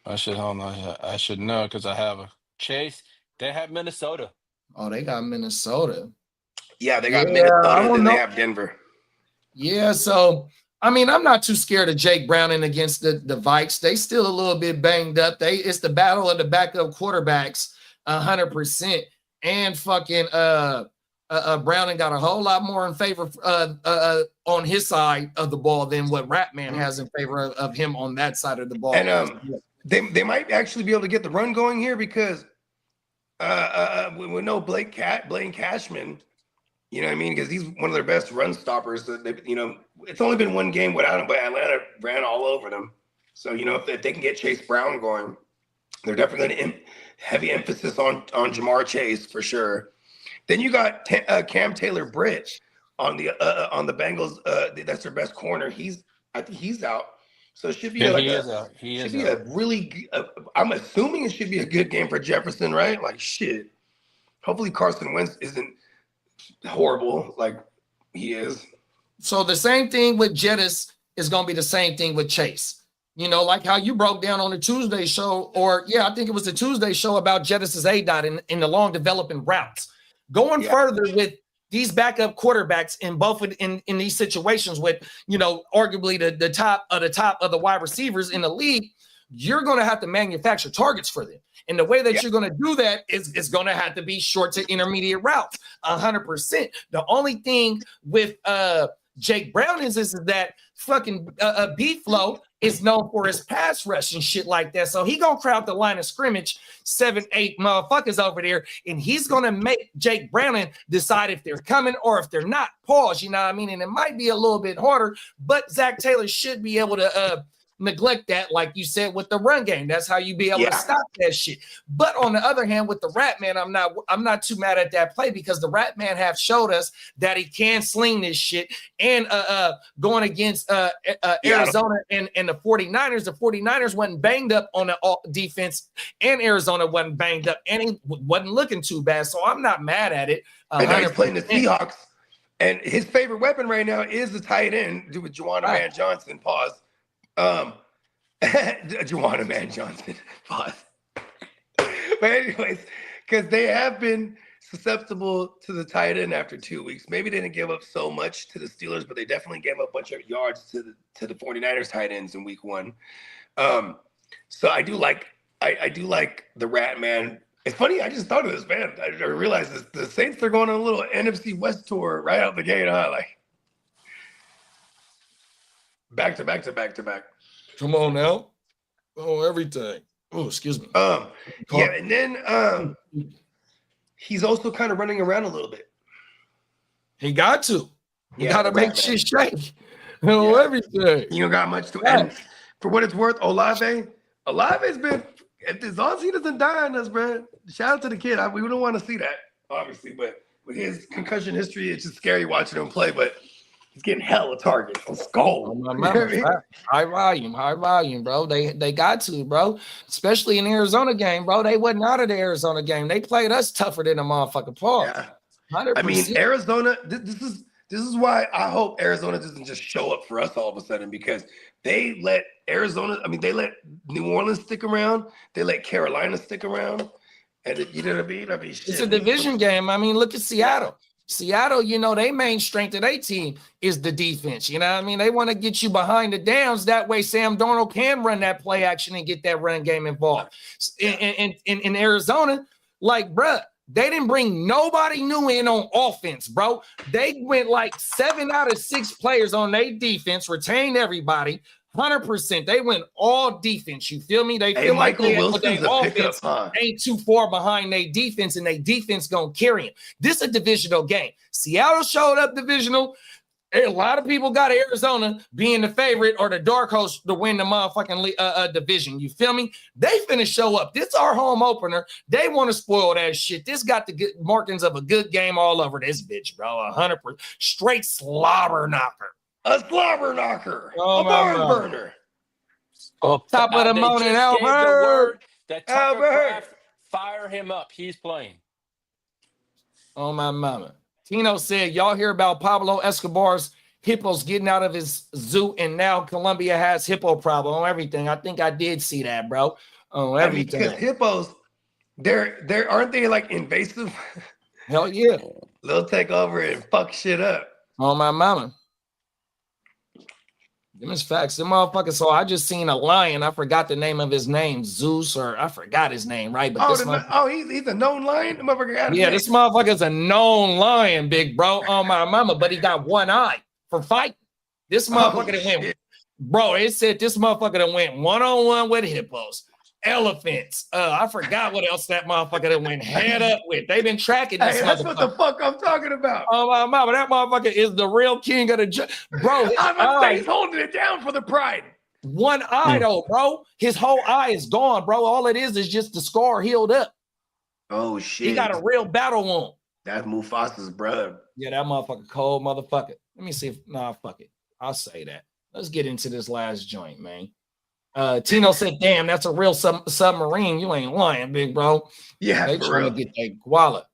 I should know because I have a Chase. They have Minnesota. Oh, they got Minnesota. Yeah, they got Minnesota, and then they have Denver. Yeah, so I'm not too scared of Jake Browning against the Vikes. They still a little bit banged up. It's the battle of the backup quarterbacks, 100%. And fucking Browning got a whole lot more in favor on his side of the ball than what Ratman has in favor of him on that side of the ball. And they might actually be able to get the run going here because we know Blaine Cashman. You know what I mean? Because he's one of their best run stoppers. It's only been one game without him, but Atlanta ran all over them. So, if they can get Chase Brown going, they're definitely going to heavy emphasis on Jamar Chase for sure. Then you got Cam Taylor-Britt on the Bengals. That's their best corner. I think he's out. So it should be I'm assuming it should be a good game for Jefferson, right? Like shit. Hopefully Carson Wentz isn't horrible like he is. So the same thing with Jettis is going to be the same thing with Chase. Like how you broke down on the Tuesday show, I think it was the Tuesday show about Jettis's ADOT in the long developing routes. Going further with these backup quarterbacks in these situations with, arguably the top of the wide receivers in the league, you're going to have to manufacture targets for them. And the way that you're going to do that is going to have to be short to intermediate routes, 100%. The only thing with Jake Brown is that fucking B-Flow is known for his pass rush and shit like that. So he going to crowd the line of scrimmage, 7-8 motherfuckers over there, and he's going to make Jake Brown decide if they're coming or if they're not. Pause, you know what I mean? And it might be a little bit harder, but Zach Taylor should be able to neglect that, like you said, with the run game. That's how you be able to stop that shit. But on the other hand, with the Rat Man, I'm not too mad at that play because the Rat Man have showed us that he can sling this shit. And going against Arizona and the 49ers wasn't banged up on the defense, and Arizona wasn't banged up, and he wasn't looking too bad. So I'm not mad at it. And now he's playing the Seahawks, and his favorite weapon right now is the tight end with Juwan Van Johnson. Pause. Juwan Van Johnson. Pause. But anyways, because they have been susceptible to the tight end after 2 weeks. Maybe they didn't give up so much to the Steelers, but they definitely gave up a bunch of yards to the 49ers tight ends in week 1. So I do like the Rat Man. It's funny, I just thought of this, man. I realized this. The Saints, they're going on a little NFC West tour right out the gate, huh? Like back to back. Come on now. Oh, everything. Oh, excuse me. And then he's also kind of running around a little bit. He got to. He got to make shit shake. Everything. You don't got much to add. For what it's worth, Olave's been, as long as he doesn't die on us, bro. Shout out to the kid. We don't want to see that, obviously, but with his concussion history, it's just scary watching him play, but he's getting hella targets. Let's go. High volume, bro. They got to, bro. Especially in the Arizona game, bro. They wasn't out of the Arizona game. They played us tougher than a motherfucking Paul. Yeah. 100%. I mean, Arizona, this is why I hope Arizona doesn't just show up for us all of a sudden, because they let they let New Orleans stick around. They let Carolina stick around. And you know what I mean? It's a division game. I mean, look at Seattle. Seattle, their main strength of their team is the defense. You know what I mean? They want to get you behind the downs. That way Sam Darnold can run that play action and get that run game involved. In Arizona, like, bruh, they didn't bring nobody new in on offense, bro. They went like 7 out of 6 players on their defense, retained everybody. 100%. They went all defense. You feel me? They feel like their offense ain't too far behind their defense, and their defense gonna carry them. This is a divisional game. Seattle showed up divisional. A lot of people got Arizona being the favorite or the dark horse to win the motherfucking division. You feel me? They finna show up. This our home opener. They want to spoil that shit. This got the good markings of a good game all over this bitch, bro. 100% straight slobber knocker. A slobber knocker. Oh, A barn burner. Top of the They morning, just gave the Albert. word that Tucker Albert. Kraft, fire him up. He's playing. Oh, my mama. Tino said, y'all hear about Pablo Escobar's hippos getting out of his zoo, and now Colombia has hippo problem on everything. I think I did see that, bro. On everything. Because hippos, they're aren't they like invasive? Hell yeah. They'll take over and fuck shit up. Oh, my mama. Them is facts. Them motherfuckers. So I just seen a lion. I forgot the name of his name. Zeus, or I forgot his name, right? But he's a known lion? The motherfucker got this motherfucker's a known lion, big bro. On my mama, but he got one eye for fighting. This motherfucker that went, bro, it said this motherfucker that went one-on-one with hippos, elephants. I forgot what else that motherfucker that went head up with. They've been tracking this Hey, that's what the fuck I'm talking about. Oh, my mama, that motherfucker is the real king of the bro. He's holding it down for the pride. One eye though, bro. His whole eye is gone, bro. All it is just the scar healed up. Oh shit. He got a real battle wound. That's Mufasa's brother. Yeah, that motherfucker cold motherfucker. Let me see if fuck it. I'll say that. Let's get into this last joint, man. Tino said, damn, that's a real submarine. You ain't lying, big bro. Yeah, they trying to get that koala.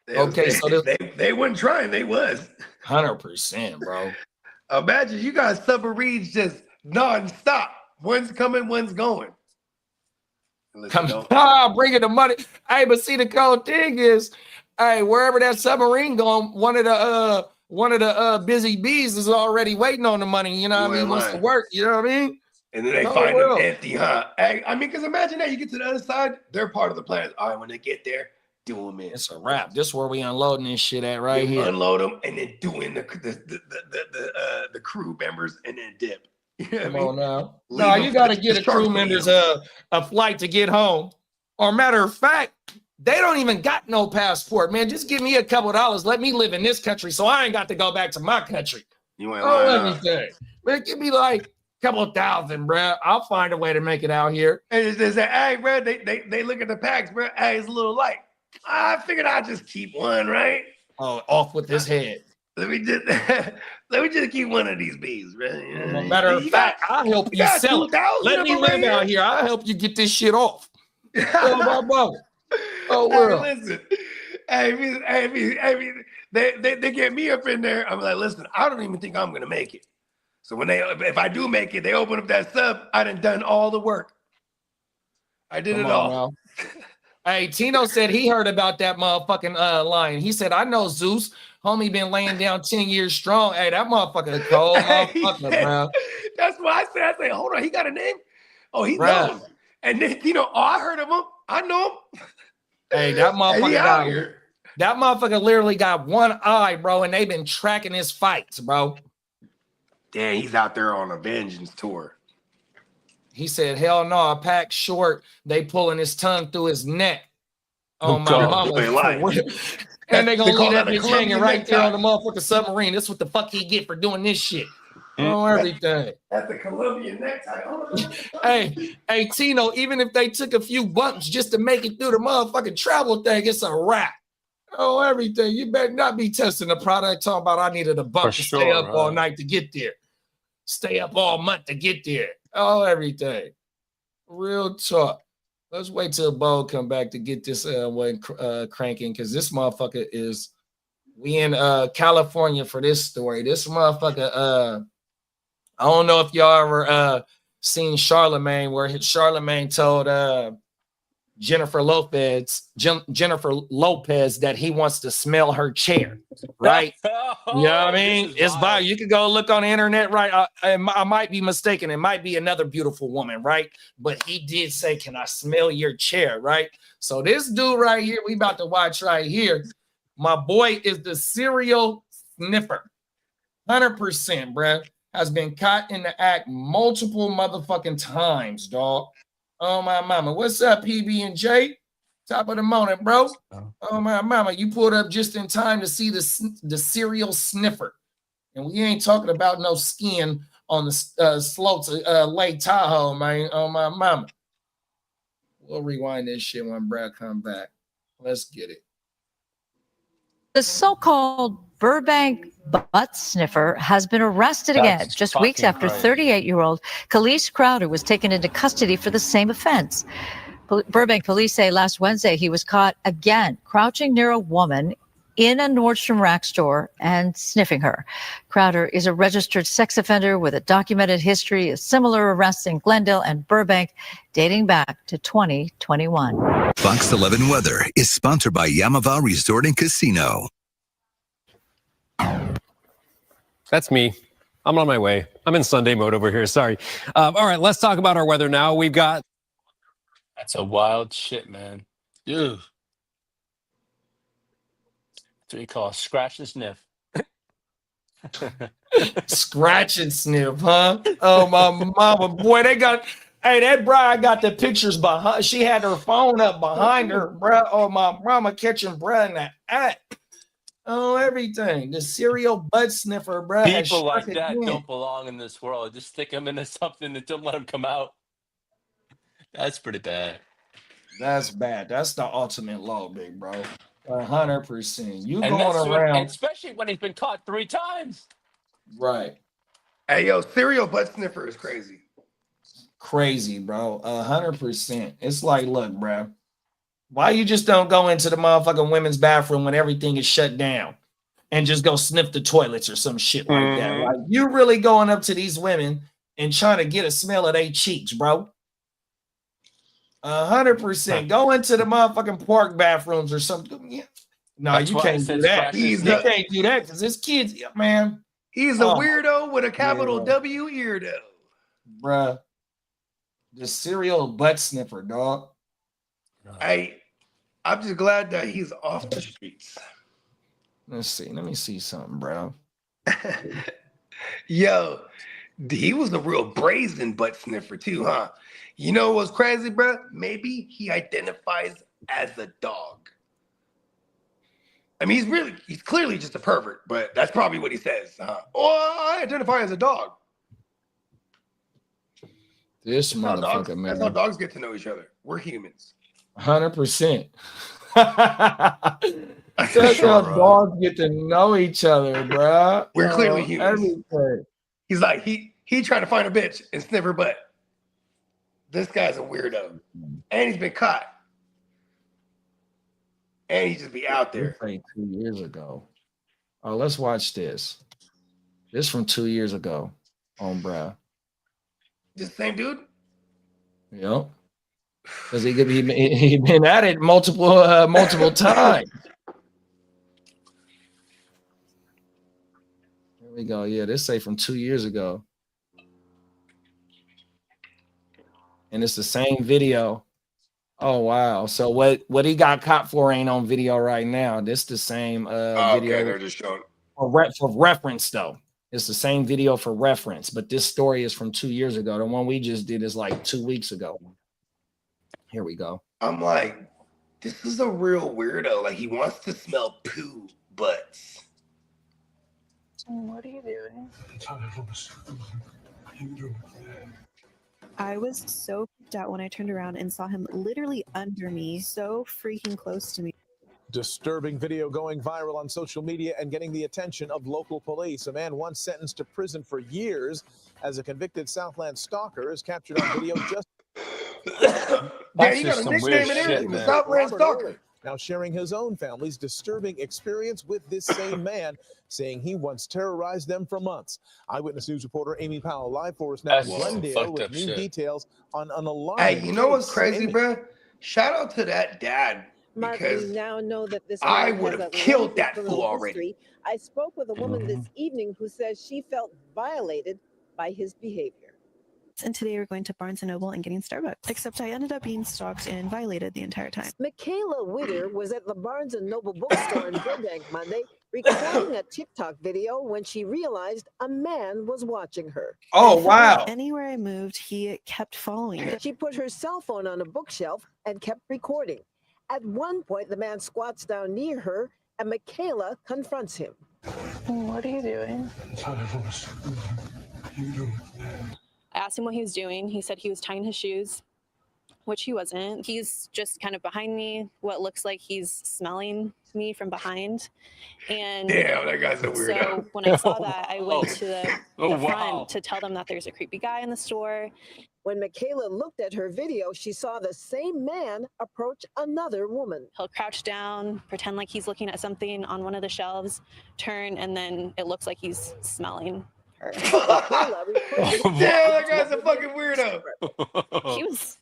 They weren't trying, they was 100%, bro. Imagine you got submarines just non-stop. One's coming, one's going. Bringing the money. Hey, but see, the cold thing is, hey, wherever that submarine going, one of the busy bees is already waiting on the money. You know what I mean? Wants to work. You know what I mean? And then they find them empty, huh? I mean, because imagine that you get to the other side, they're part of the planet. All right, when they get there, do them in. It's a wrap. This is where we unloading this shit at right here. Unload them and then do in the crew members and then dip. You know Come what I mean? on now. No, you got to get a crew members a flight to get home. Or matter of fact, they don't even got no passport, man. Just give me a couple dollars. Let me live in this country so I ain't got to go back to my country. You ain't lying. Anything. Man, give me like couple of thousand, bro. I'll find a way to make it out here. And they say, hey, bro, they look at the packs, bro. Hey, it's a little light. I figured I'd just keep one, right? Oh, off with his head. Let me just keep one of these bees, bro. Matter of fact, I'll help you sell it. Let me live out here. I'll help you get this shit off. Oh, my brother. Oh, well. Hey, listen. Hey, they get me up in there. I'm like, listen, I don't even think I'm gonna make it. So if I do make it, they open up that sub. I done all the work. I did it all. Hey, Tino said he heard about that motherfucking lion. He said, I know Zeus. Homie been laying down 10 years strong. Hey, that motherfucker is cold motherfucker, bro. That's what I said. Hold on, he got a name? Oh, he knows. And then, I heard of him. I know him. Hey, that motherfucker that motherfucker literally got one eye, bro, and they've been tracking his fights, bro. Damn, he's out there on a vengeance tour. He said, hell no, I packed short. They pulling his tongue through his neck. Oh, my mama. And they gonna leave that bitch hanging right there on the motherfucking submarine. That's what the fuck he get for doing this shit. Oh, everything. That's the Colombian necktie. Hey, Tino, even if they took a few bumps just to make it through the motherfucking travel thing, it's a wrap. Oh, everything. You better not be testing the product. Talking about I needed a bump to stay up all night to get there. Stay up all month to get there. Oh, everything. Real talk. Let's wait till Bo come back to get this one cranking, because this motherfucker is, we in California for this story. This motherfucker, I don't know if y'all ever seen Charlemagne, where Charlemagne told Jennifer Lopez that he wants to smell her chair, right? You know what I mean? It's by, you can go look on the internet, right? I might be mistaken. It might be another beautiful woman, right? But he did say, can I smell your chair, right? So this dude right here, we about to watch right here. My boy is the serial sniffer. 100%, bruh. Has been caught in the act multiple motherfucking times, dog. Oh, my mama. What's up, PB&J? Top of the morning, bro. Oh, my mama. You pulled up just in time to see the serial sniffer. And we ain't talking about no skiing on the slopes of Lake Tahoe, man, on my mama. We'll rewind this shit when Brad come back. Let's get it. The so-called Burbank butt sniffer has been arrested again just weeks after 38-year-old Khalees Crowder was taken into custody for the same offense. Burbank police say last Wednesday he was caught again crouching near a woman in a Nordstrom Rack store and sniffing her. Crowder is a registered sex offender with a documented history of similar arrests in Glendale and Burbank dating back to 2021. Fox 11 Weather is sponsored by Yamava Resort and Casino. That's me. I'm on my way. I'm in Sunday mode over here. Sorry. All right, let's talk about our weather now. We've got... That's a wild shit, man. Ugh. That's what you call scratch and sniff. Scratch and sniff, huh? Oh, my mama. Boy, they got... Hey, that bride got the pictures behind. She had her phone up behind her, bro. Oh, my mama catching bruh in the act. Oh, everything. The serial butt sniffer, bro. People like that don't belong in this world. Just stick them into something and don't let them come out. That's pretty bad. That's bad. That's the ultimate law, big bro. 100%. You and going around, especially when he's been caught 3 times. Right. Hey, yo, serial butt sniffer is crazy. Crazy, bro. 100%. It's like, look, bro. Why you just don't go into the motherfucking women's bathroom when everything is shut down and just go sniff the toilets or some shit like that? Like, you really going up to these women and trying to get a smell of their cheeks, bro. 100%. Go into the motherfucking park bathrooms or something. Yeah. No, That's you can't do that. You can't do that because it's kids, man. He's a weirdo with a capital W eardo. Bruh. The serial butt sniffer, dog. I'm just glad that he's off the streets. Let's see. Let me see something, bro. Yo, he was a real brazen butt sniffer too, huh? You know what's crazy, bro? Maybe he identifies as a dog. I mean, he's clearly just a pervert, but that's probably what he says. Oh, I identify as a dog. This motherfucker, man. That's how dogs get to know each other. We're humans. 100%. That's how dogs get to know each other, bro. We're clearly humans. Everything. He's like, he trying to find a bitch and sniff her butt. This guy's a weirdo. And he's been caught. And he just be out there. 2 years ago. Oh, let's watch this. This from 2 years ago on bro. This same dude? Yep. Because he been at it multiple times. Here we go. Yeah, this say from 2 years ago. And it's the same video. Oh wow. So what he got caught for ain't on video right now. This the same video. Okay, they're just showing for reference though. It's the same video for reference, but this story is from 2 years ago. The one we just did is like 2 weeks ago. Here we go. I'm like, this is a real weirdo. Like, he wants to smell poo butts. What are you doing? I was so freaked out when I turned around and saw him literally under me, so freaking close to me. Disturbing video going viral on social media and getting the attention of local police. A man once sentenced to prison for years as a convicted Southland stalker is captured on video just... Yeah, he got a nickname and everything, the Southland Stalker. Now sharing his own family's disturbing experience with this same man, saying he once terrorized them for months. Eyewitness News reporter Amy Powell live for us now in Glendale with new details on an alarming Hey, you know what's crazy, bro? Shout out to that dad. Because we now know that this I would have killed that fool already. I spoke with a woman this evening who says she felt violated by his behavior. And today we're going to Barnes & Noble and getting Starbucks. Except I ended up being stalked and violated the entire time. Michaela Witter was at the Barnes & Noble bookstore in Burbank Monday, recording a TikTok video when she realized a man was watching her. Oh, wow. Anywhere I moved, he kept following me. She put her cell phone on a bookshelf and kept recording. At one point, the man squats down near her and Michaela confronts him. What are you doing? I asked him what he was doing. He said he was tying his shoes, which he wasn't. He's just kind of behind me, what looks like he's smelling me from behind. And damn, that guy's a weirdo. so when I saw that, I went to the front to tell them that there's a creepy guy in the store. When Michaela looked at her video, she saw the same man approach another woman. He'll crouch down, pretend like he's looking at something on one of the shelves, turn, and then it looks like he's smelling her. Damn, that guy's a fucking weirdo. He was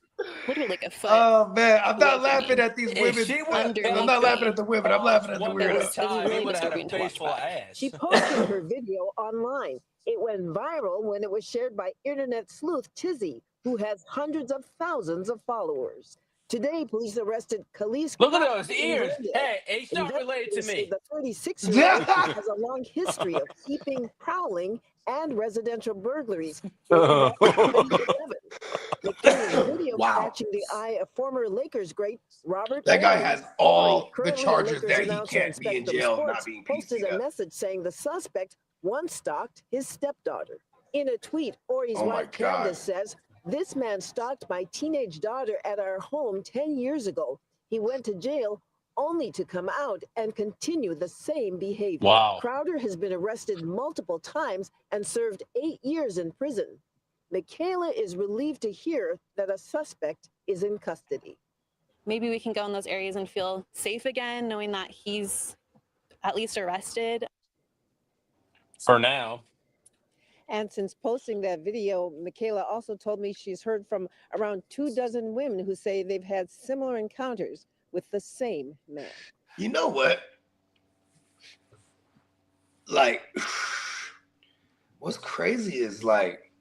literally like a foot. Oh man, I'm not laughing at these women. I'm not laughing at the women. I'm laughing at the weirdos. She posted her video online. It went viral when it was shared by internet sleuth Tizzy, who has hundreds of thousands of followers. Today, police arrested Khalees. Look at those ears. Hey, he's not related to me. The 36-year-old has a long history of keeping, prowling, and residential burglaries. The video catching the eye of former Lakers great Robert. That guy has all the charges that he can't be in jail not being posted a message saying the suspect once stalked his stepdaughter. In a tweet, Ori's wife Candace says, "This man stalked my teenage daughter at our home 10 years ago. He went to jail only to come out and continue the same behavior." Wow. Crowder has been arrested multiple times and served 8 years in prison. Michaela is relieved to hear that a suspect is in custody. Maybe we can go in those areas and feel safe again, knowing that he's at least arrested. For now. And since posting that video, Michaela also told me she's heard from around 24 women who say they've had similar encounters with the same man. You know what? Like, what's crazy is like,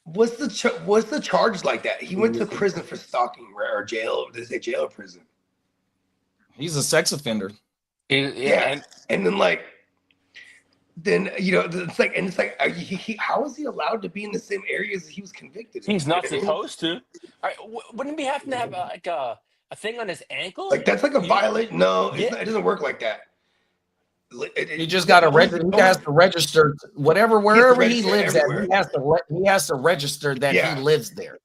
what's the charge like that? He went to prison for stalking, or jail. Did they say jail or prison? He's a sex offender. Yeah, and then like, it's like, how is he allowed to be in the same areas he was convicted? He's not supposed to. All right, wouldn't he have to have a thing on his ankle? Like that's like a violation. No, it doesn't work like that. He just got to register. He has to register wherever he lives at. He has to register that he lives there.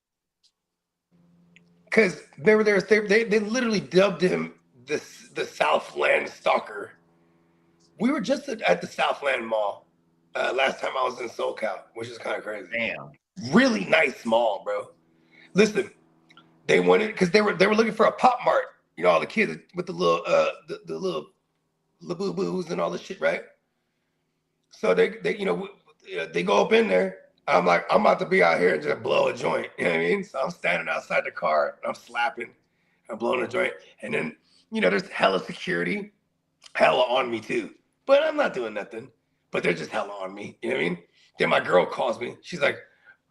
Because they literally dubbed him the Southland Stalker. We were just at the Southland Mall last time I was in SoCal, which is kind of crazy. Damn, really nice mall, bro. Listen, they wanted because they were looking for a Pop Mart. You know, all the kids with the little the little boo-boos and all this shit, right? So they they go up in there. I'm like, I'm about to be out here and just blow a joint. You know what I mean? So I'm standing outside the car and I'm slapping, I'm blowing a joint, and then there's hella security, hella on me too. But I'm not doing nothing. But they're just hella on me. You know what I mean? Then my girl calls me. She's like,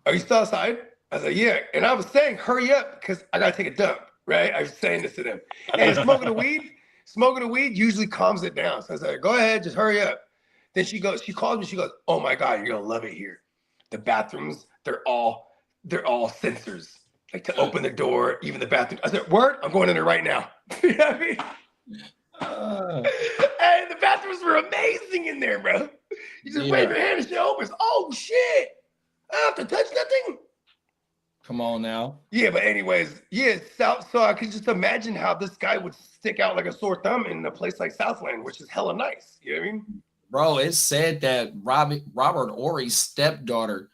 "Are you still outside?" I was like, "Yeah." And I was saying, "Hurry up, because I gotta take a dump." Right? I was saying this to them. And smoking the weed usually calms it down. So I was like, "Go ahead, just hurry up." Then she calls me, she goes, "Oh my God, you're gonna love it here. The bathrooms, they're all sensors. Like to open the door, even the bathroom." I said, "Word? I'm going in there right now." You know what I mean? And the bathrooms were amazing in there, bro. You just wave your hand and shit opens. Oh shit! I don't have to touch nothing. Come on now. Yeah, but anyways, so I could just imagine how this guy would stick out like a sore thumb in a place like Southland, which is hella nice. You know what I mean? Bro, it's said that Robert Ory's stepdaughter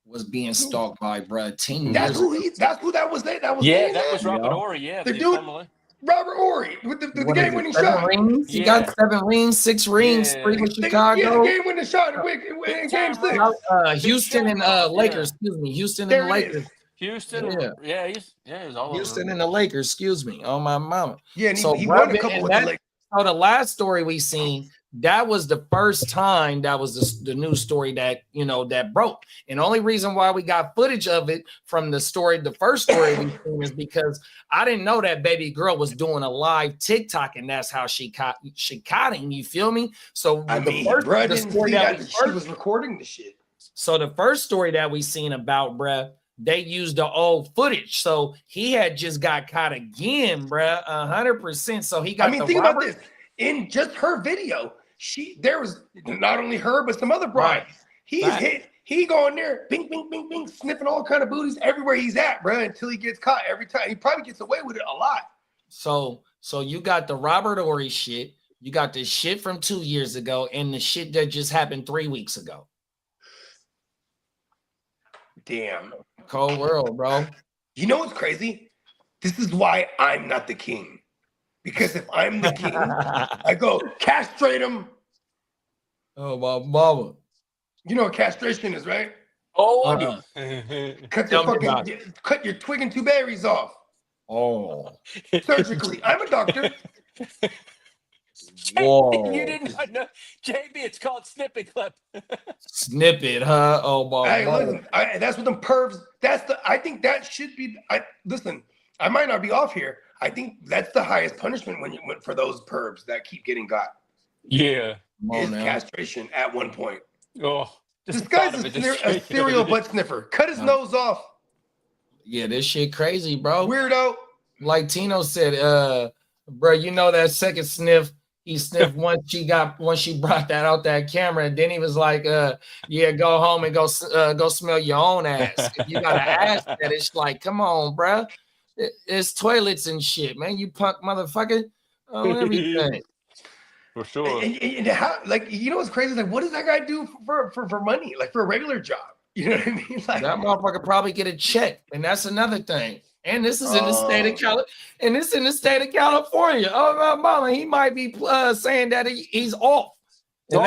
was being stalked by 10 years ago. That's who that was. That was Robert Ory. Yeah, the dude, Robert Ory with the game-winning shot. Rings? He got 7 rings, 6 rings, 3 with Chicago. Yeah, the game-winning shot in Game 6. Houston and Lakers. Excuse me, Houston and the Lakers. Houston, he's all Houston over. And the Lakers. Excuse me, oh my mama. Yeah, and he won a couple with the Lakers. So the last story we seen, that was the first time that was the news story that that broke. And the only reason why we got footage of it from the first story we seen is because I didn't know that baby girl was doing a live TikTok, and that's how she caught him. You feel me? So she was recording the shit. So the first story that we seen about bruh they used the old footage. So he had just got caught again, bruh, 100%. So he got think about this. In just her video, there was not only her, but some other bride. He going there, bing, bing, bing, bing, sniffing all kind of booties everywhere he's at, bro, until he gets caught every time. He probably gets away with it a lot. So you got the Robert Horry shit, you got the shit from 2 years ago, and the shit that just happened 3 weeks ago. Damn. Cold world, bro. You know what's crazy? This is why I'm not the king. Because if I'm the king, I go castrate him. Oh, my mama. You know what castration is, right? Oh, cut your twig and two berries off. Oh. Surgically. I'm a doctor. Whoa. You didn't know, JB? It's called snippet clip. Snippet, huh? Oh my God. Listen, that's what them pervs. I think that should be. Listen, I might not be off here. I think that's the highest punishment when you went for those pervs that keep getting got. Yeah, is castration at one point. Oh, this guy's a serial butt sniffer. Cut his nose off. Yeah, this shit crazy, bro. Weirdo. Like Tino said, bro, you know that second sniff, he sniffed once she brought that out that camera, and then he was like, yeah, go home and go smell your own ass. If you gotta ask that, it's like, come on, bro. It's toilets and shit, man. You punk motherfucker. Oh, everything. For sure. And how, like, you know what's crazy? Like, what does that guy do for money? Like, for a regular job? You know what I mean? Like, that motherfucker probably get a check, and that's another thing. And this is in the state of California. Oh my mama, he might be saying that he's off. And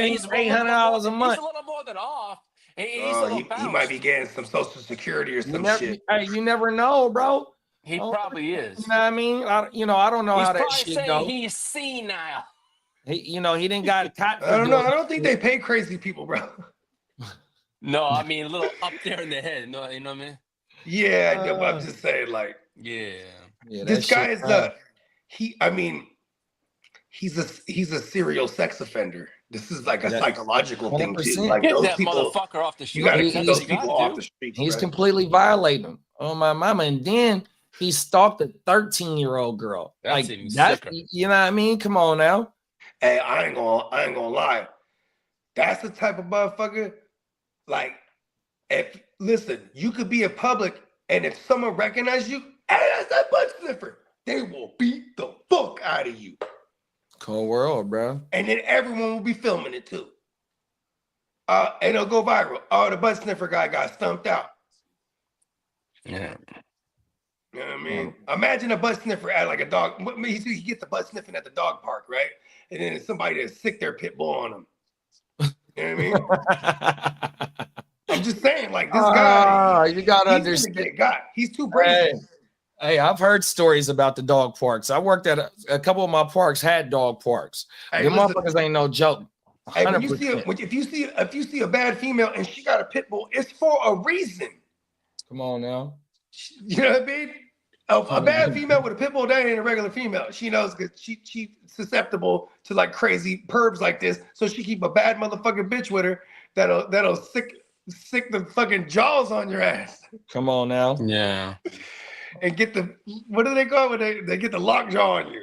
he's $800 a month. He's a little more than off. He might be getting some Social Security or some shit. Hey, you never know, bro. He probably is. You know what I mean? I don't know how that shit goes. He's senile. He didn't got caught. I don't know. I don't think they pay crazy people, bro. No, I mean a little up there in the head. You know what I mean? Yeah, but I'm just saying, like, this guy is he's a serial sex offender. This is like a psychological thing too. Like, get that motherfucker off the street. You gotta keep those people off the street. He's completely violating them. Oh my mama, and then he stalked a 13-year-old girl. That's even sicker. You know what I mean? Come on now. Hey, I ain't gonna lie. That's the type of motherfucker. Like, listen, you could be in public, and if someone recognizes you, hey, that's that butt sniffer, they will beat the fuck out of you. Cold world, bro. And then everyone will be filming it too. And it'll go viral. Oh, the butt sniffer guy got stumped out. Yeah. You know what I mean? Imagine a butt sniffer at like a dog. He gets the butt sniffing at the dog park, right? And then somebody that sick their pit bull on him. You know what I mean? I'm just saying, like, this guy. You gotta understand. He's too brave. Hey, I've heard stories about the dog parks. I worked at a couple of my parks had dog parks. Hey, them motherfuckers ain't no joke. Hey, if you see a bad female and she got a pit bull, it's for a reason. Come on now. You know what I mean? A bad female with a pit bull, that ain't a regular female. She knows because she's susceptible to like crazy pervs like this. So she keep a bad motherfucking bitch with her that'll sick the fucking jaws on your ass. Come on now. Yeah. And get what do they call it? They get the lockjaw on you.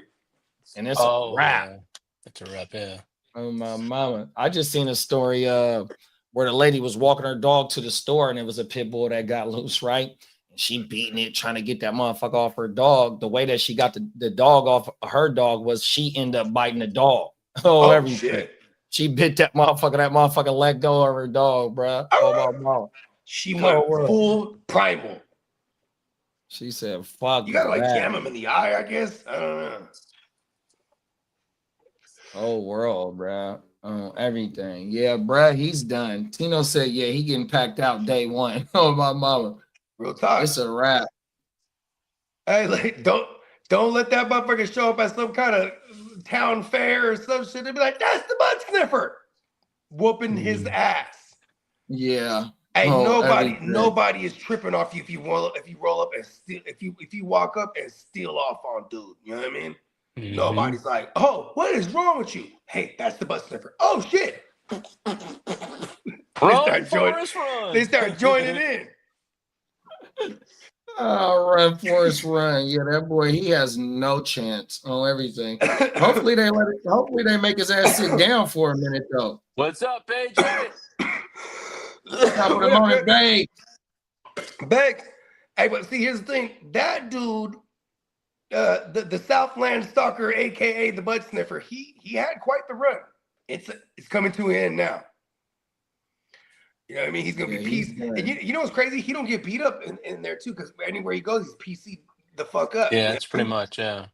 And it's a wrap. Yeah. It's a wrap, yeah. Oh my mama. I just seen a story where the lady was walking her dog to the store and it was a pit bull that got loose, right? And she beating it, trying to get that motherfucker off her dog. The way that she got the dog off her dog was she ended up biting the dog. Everything. Shit. She bit that motherfucker let go of her dog, bro. Oh my mama. She went full primal. She said, fuck. You gotta like jam him in the eye, I guess. I don't know. Whole world, bro. Everything. Yeah, bro, he's done. Tino said, yeah, he getting packed out day one. Oh, my mama. Real talk. It's a wrap. Hey, like, don't let that motherfucker show up at some kind of town fair or some shit. They'd be like, that's the butt sniffer. Whooping his ass. Yeah. Hey, nobody is tripping off you if you roll up and steal, if you walk up and steal off on dude. You know what I mean? Mm-hmm. Nobody's like, oh, what is wrong with you? Hey, that's the butt sniffer. Oh shit. They start joining in. Oh, run, Forrest, run. Yeah, that boy, he has no chance on everything. Hopefully they make his ass sit down for a minute, though. What's up, AJ? Top of the morning, Bank. Bank. Hey, but see, here's the thing. That dude, the Southland Stalker, aka the Butt Sniffer, he had quite the run. It's coming to an end now. You know what I mean? He's gonna be PC. And you know what's crazy? He don't get beat up in there too, because anywhere he goes, he's PC the fuck up. Yeah, that's pretty much, yeah.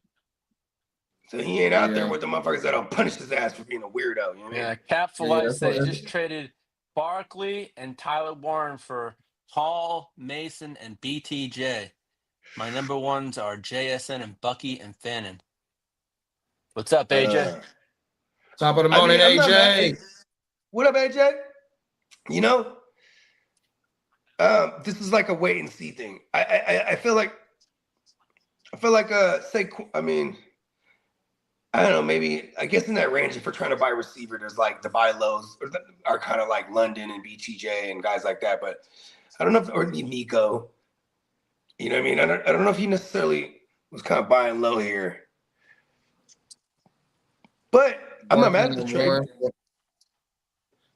So he ain't out there with the motherfuckers that'll punish his ass for being a weirdo. You know what I mean? Yeah, Cap for Life said he just traded Barkley and Tyler Warren for Hall, Mason, and BTJ. My number ones are JSN and Bucky and Fannin. What's up, AJ? Top of the morning, AJ. What up, AJ? You know, this is like a wait and see thing. I feel like I mean, I don't know, maybe I guess in that range, if we're trying to buy a receiver, there's like the buy lows are kind of like London and BTJ and guys like that. But I don't know if or Nico. You know what I mean? I don't know if he necessarily was kind of buying low here. But I'm not mad at the trade.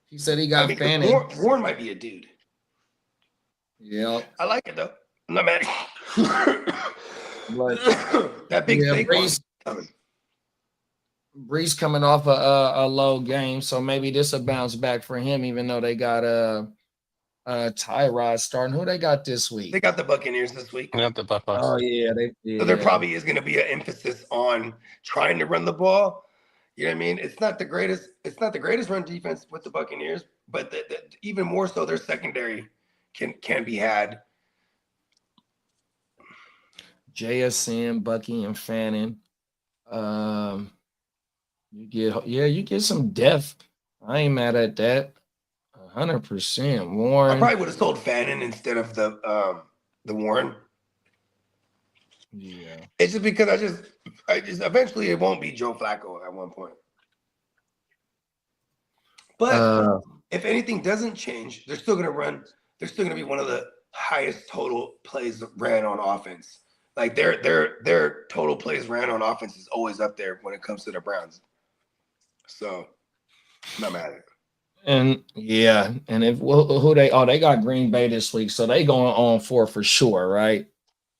He said he got Fannin. Warren might be a dude. Yeah. I like it though. I'm not mad at that big Breeze coming off a low game, so maybe this will bounce back for him, even though they got Tyrod starting. Who they got this week? They got the Buccaneers this week. We got the Buccaneers. Oh yeah, So there probably is going to be an emphasis on trying to run the ball. You know what I mean? It's not the greatest run defense with the Buccaneers, but even more so, their secondary can be had. JSN, Bucky, and Fannin. You get some depth. I ain't mad at that. 100%. Warren. I probably would have sold Fannin instead of the Warren. Yeah. It's just because I just eventually it won't be Joe Flacco at one point. But if anything doesn't change, they're still gonna run. They're still gonna be one of the highest total plays ran on offense. Like their total plays ran on offense is always up there when it comes to the Browns. So I'm not mad at it. And yeah, and if who they got Green Bay this week, so they going on for sure, right?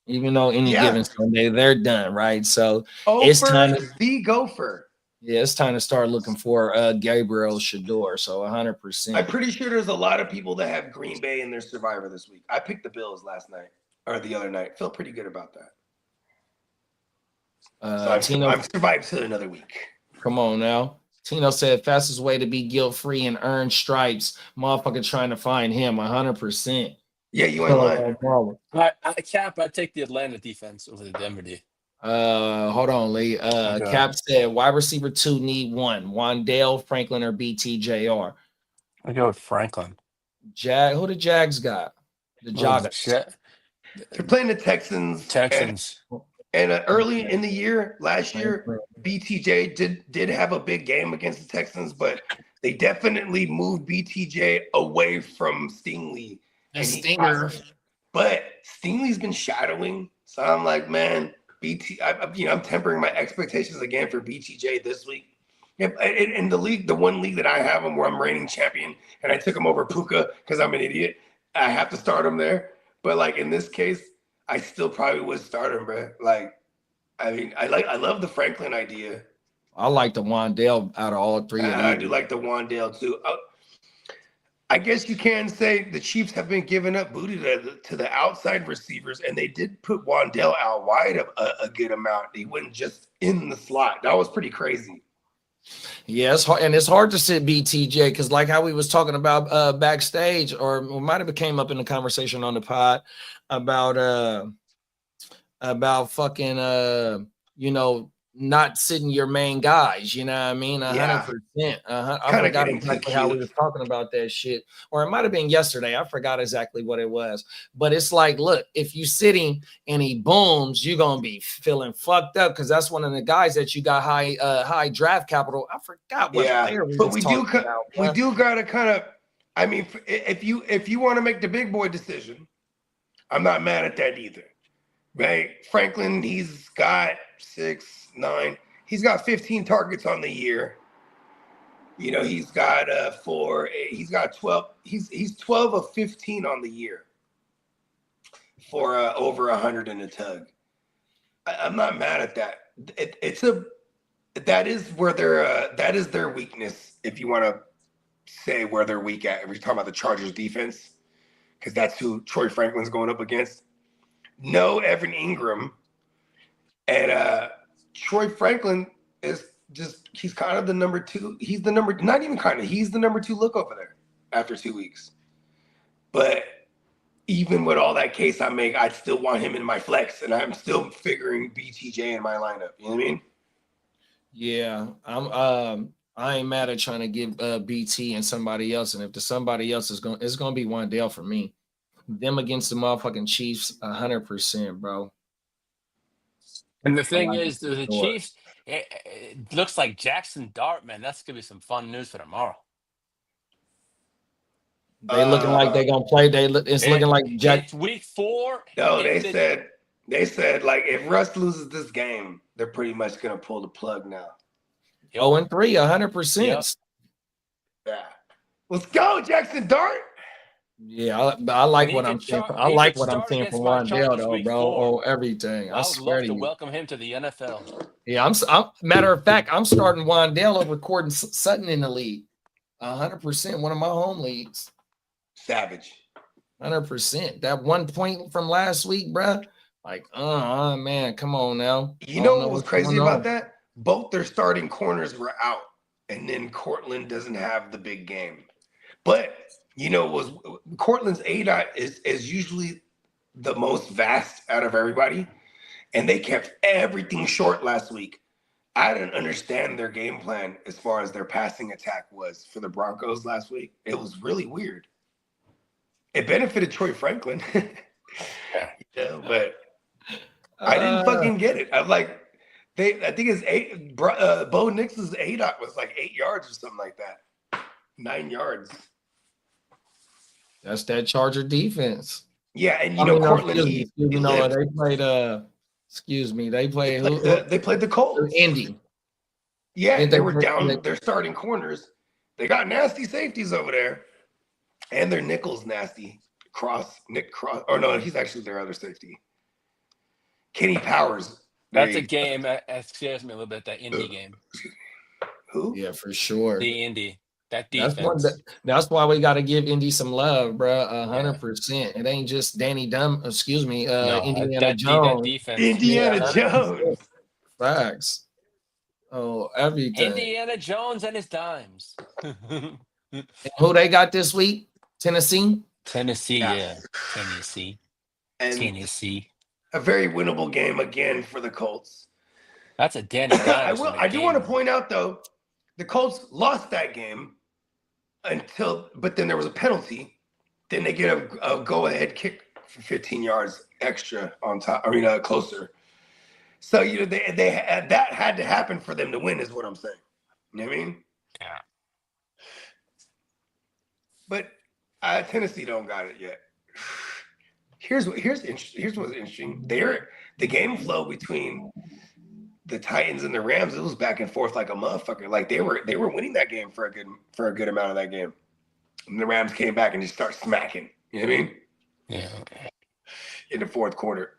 Even though any given Sunday they're done, right? So it's time to the gopher. Yeah, it's time to start looking for Gabriel Shador. So 100%. I'm pretty sure there's a lot of people that have Green Bay in their survivor this week. I picked the Bills last night or the other night. Felt pretty good about that. So I've survived to another week. Come on now. Tino said fastest way to be guilt-free and earn stripes. Motherfucker trying to find him 100%. Yeah, you ain't lying. Cap, I take the Atlanta defense over the Denver D. Hold on, Lee. Cap said wide receiver 2 need 1. Wandale, Franklin, or BTJR. I go with Franklin. Who the Jags got? The Joggers. They're playing the Texans. And early in the year, last year, BTJ did have a big game against the Texans, but they definitely moved BTJ away from Stingley. But Stingley's been shadowing, so I'm like, man, I'm tempering my expectations again for BTJ this week. In the league, the one league that I have him where I'm reigning champion, and I took him over Puka because I'm an idiot. I have to start him there, but like in this case, I still probably would start him, bro. Like, I mean, I love the Franklin idea. I like the Wandale out of all three of them. I do like the Wandale too. I guess you can say the Chiefs have been giving up booty to the outside receivers, and they did put Wandale out wide a good amount. He wasn't just in the slot. That was pretty crazy. Yeah, it's hard, and it's hard to sit BTJ because, like how we was talking about backstage, or it might have came up in the conversation on the pod about fucking not sitting your main guys. You know what I mean? 100%. I forgot exactly how we were talking about that shit, or it might have been yesterday. I forgot exactly what it was, but it's like, look, if you sitting and he booms, you're gonna be feeling fucked up because that's one of the guys that you got high draft capital. I forgot what player we but was we talking do about. We do gotta kind of. I mean, if you want to make the big boy decision, I'm not mad at that either. right? Franklin, he's got 6, 9. He's got 15 targets on the year. You know, he's got 4. He's got 12. He's 12 of 15 on the year for over 100 in a tug. I'm not mad at that. That is where that is their weakness. If you want to say where they're weak at, if we're talking about the Chargers defense, because that's who Troy Franklin's going up against. No Evan Ingram, and Troy Franklin is just, he's kind of the number 2. He's the number, not even kind of, he's the number 2 look over there after 2 weeks. But even with all that case I make, I still want him in my flex, and I'm still figuring BTJ in my lineup. You know what I mean? Yeah, I ain't mad at trying to give BT and somebody else, and if the somebody else is going, it's gonna be Wandale for me. Them against the motherfucking Chiefs, 100%, bro. And the thing is, the Chiefs, it looks like Jackson Dart, man. That's gonna be some fun news for tomorrow. They looking like they gonna play. It's looking like It's week 4. No, they said like if Russ loses this game, they're pretty much gonna pull the plug now. 0-3, 100%. Yeah, let's go, Jackson Dart. Yeah, I like what I'm seeing. I like what I'm seeing from Wandale, though, bro. Oh, everything. I would love to you. welcome him to the NFL. Yeah, I'm matter of fact, I'm starting Wandale over Courtney Sutton in the league. 100%, one of my home leagues. Savage. 100%. That 1 point from last week, bro. Like, man, come on now. You know what was crazy about that? Both their starting corners were out, and then Cortland doesn't have the big game. But you know, was Cortland's ADOT is usually the most vast out of everybody, and they kept everything short last week. I didn't understand their game plan as far as their passing attack was for the Broncos last week. It was really weird. It benefited Troy Franklin, but I didn't fucking get it. I'm like, I think it's 8. Bo Nix's ADOT was like 8 yards or something like that, 9 yards. That's that Charger defense. Yeah, and Cortland. They played. Excuse me. They played. They played the Colts. Indy. Yeah, they were down their starting corners. They got nasty safeties over there, and their nickel's nasty. Nick Cross. Oh no, he's actually their other safety. Kenny Powers. That's a game that scares me a little bit. That Indy game. Who? Yeah, for sure. The Indy. That defense. That's why we got to give Indy some love, bro. 100%. It ain't just Danny Dumb. Excuse me, Indiana Jones. That defense. Indiana Jones. Facts. Oh, everything. Indiana Jones and his dimes. Who they got this week? Tennessee. Tennessee. And Tennessee. A very winnable game again for the Colts. That's a Danny. I do want to point out though, the Colts lost that game but then there was a penalty. Then they get a go-ahead kick for 15 yards extra on top. I mean, closer. So they had, that had to happen for them to win, is what I'm saying. You know what I mean? Yeah. But Tennessee don't got it yet. Here's what's interesting. The game flow between the Titans and the Rams, it was back and forth like a motherfucker. Like they were winning that game for a good amount of that game. And the Rams came back and just start smacking. You know what I mean? Yeah. In the fourth quarter.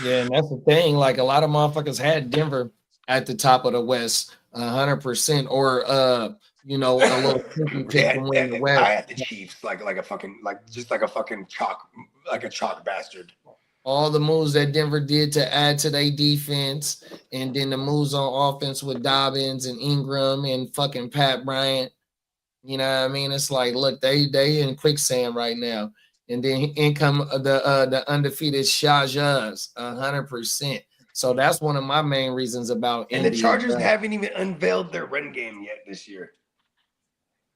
Yeah, and that's the thing. Like a lot of motherfuckers had Denver at the top of the West, 100%, or a little pick to win the West. I had the Chiefs like a fucking chalk bastard. All the moves that Denver did to add to their defense, and then the moves on offense with Dobbins and Ingram and fucking Pat Bryant. You know what I mean? It's like, look, they in quicksand right now. And then in come the undefeated Shahjaz, 100%. So that's one of my main reasons about And Indy. the Chargers haven't even unveiled their run game yet this year.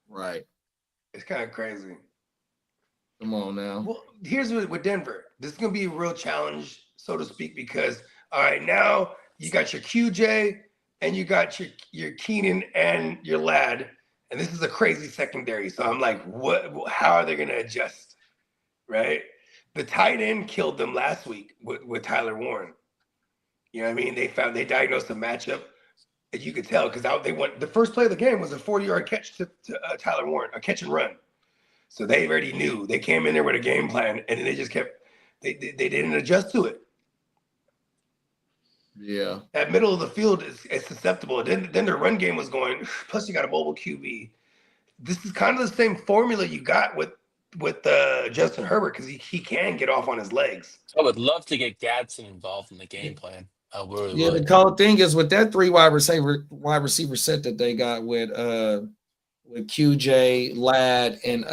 Right. It's kind of crazy. Come on now. Well, here's with Denver. This is going to be a real challenge, so to speak, because, all right, now you got your QJ and you got your Keenan and your Lad, and this is a crazy secondary. So I'm like, how are they going to adjust, right? The tight end killed them last week with Tyler Warren. You know what I mean? They diagnosed a matchup, and you could tell because they went. The first play of the game was a 40-yard catch to Tyler Warren, a catch and run. So they already knew. They came in there with a game plan, and they just kept. They didn't adjust to it. Yeah. That middle of the field is susceptible. And then their run game was going. Plus, you got a mobile QB. This is kind of the same formula you got with Justin Herbert because he can get off on his legs. I would love to get Gadsden involved in the game plan. I really Yeah, would. the cool thing is with that 3 wide receiver set that they got with QJ, Ladd, and